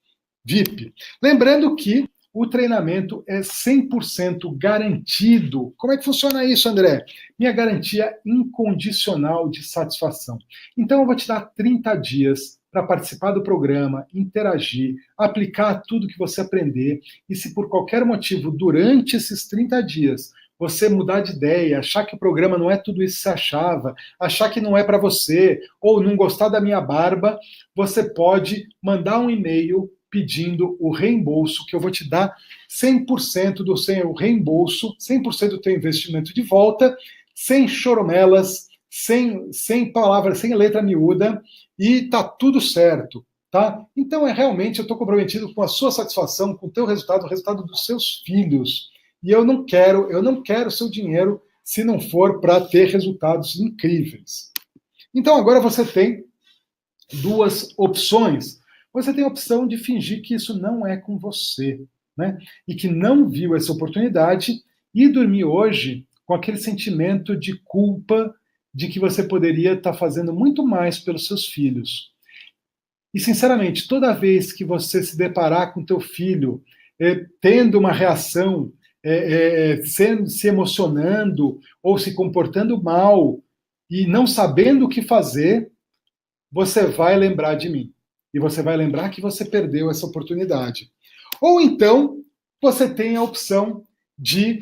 VIP. Lembrando que o treinamento é 100% garantido. Como é que funciona isso, André? Minha garantia incondicional de satisfação. Então, eu vou te dar 30 dias para participar do programa, interagir, aplicar tudo que você aprender. E se por qualquer motivo, durante esses 30 dias, você mudar de ideia, achar que o programa não é tudo isso que você achava, achar que não é para você, ou não gostar da minha barba, você pode mandar um e-mail pedindo o reembolso, que eu vou te dar 100% do seu reembolso, 100% do teu investimento de volta, sem choromelas, sem palavras, sem letra miúda, e tá tudo certo, tá? Então realmente eu estou comprometido com a sua satisfação, com o teu resultado, o resultado dos seus filhos. E eu não quero seu dinheiro se não for para ter resultados incríveis. Então agora você tem duas opções. Você tem a opção de fingir que isso não é com você, né? E que não viu essa oportunidade e dormir hoje com aquele sentimento de culpa de que você poderia estar fazendo muito mais pelos seus filhos. E, sinceramente, toda vez que você se deparar com teu filho tendo uma reação, se emocionando ou se comportando mal e não sabendo o que fazer, você vai lembrar de mim. E você vai lembrar que você perdeu essa oportunidade. Ou então, você tem a opção de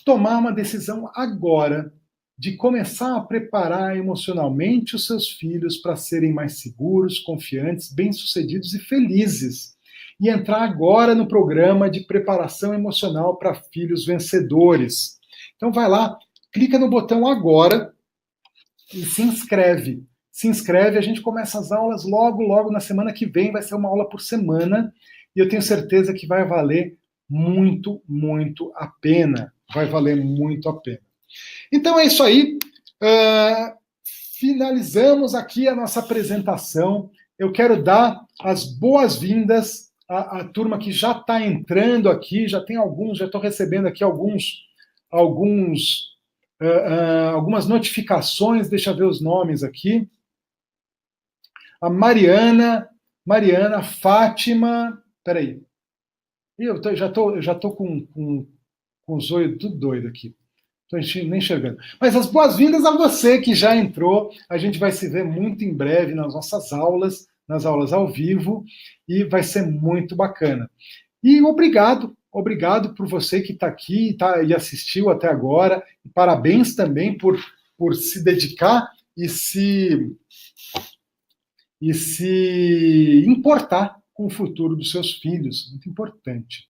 tomar uma decisão agora, de começar a preparar emocionalmente os seus filhos para serem mais seguros, confiantes, bem-sucedidos e felizes. E entrar agora no programa de preparação emocional para filhos vencedores. Então vai lá, clica no botão agora e se inscreve. Se inscreve, a gente começa as aulas logo na semana que vem, vai ser uma aula por semana, e eu tenho certeza que vai valer muito a pena. Vai valer muito a pena. Então é isso aí. Finalizamos aqui a nossa apresentação. Eu quero dar as boas-vindas à turma que já está entrando aqui, já tem alguns, já estou recebendo aqui algumas notificações, deixa eu ver os nomes aqui. A Mariana, Fátima, peraí. Eu já tô com os olhos tudo doido aqui. Estou nem enxergando. Mas as boas-vindas a você que já entrou. A gente vai se ver muito em breve nas nossas aulas, nas aulas ao vivo, e vai ser muito bacana. E obrigado por você que está aqui e assistiu até agora. E parabéns também por se dedicar e se importar com o futuro dos seus filhos. Muito importante.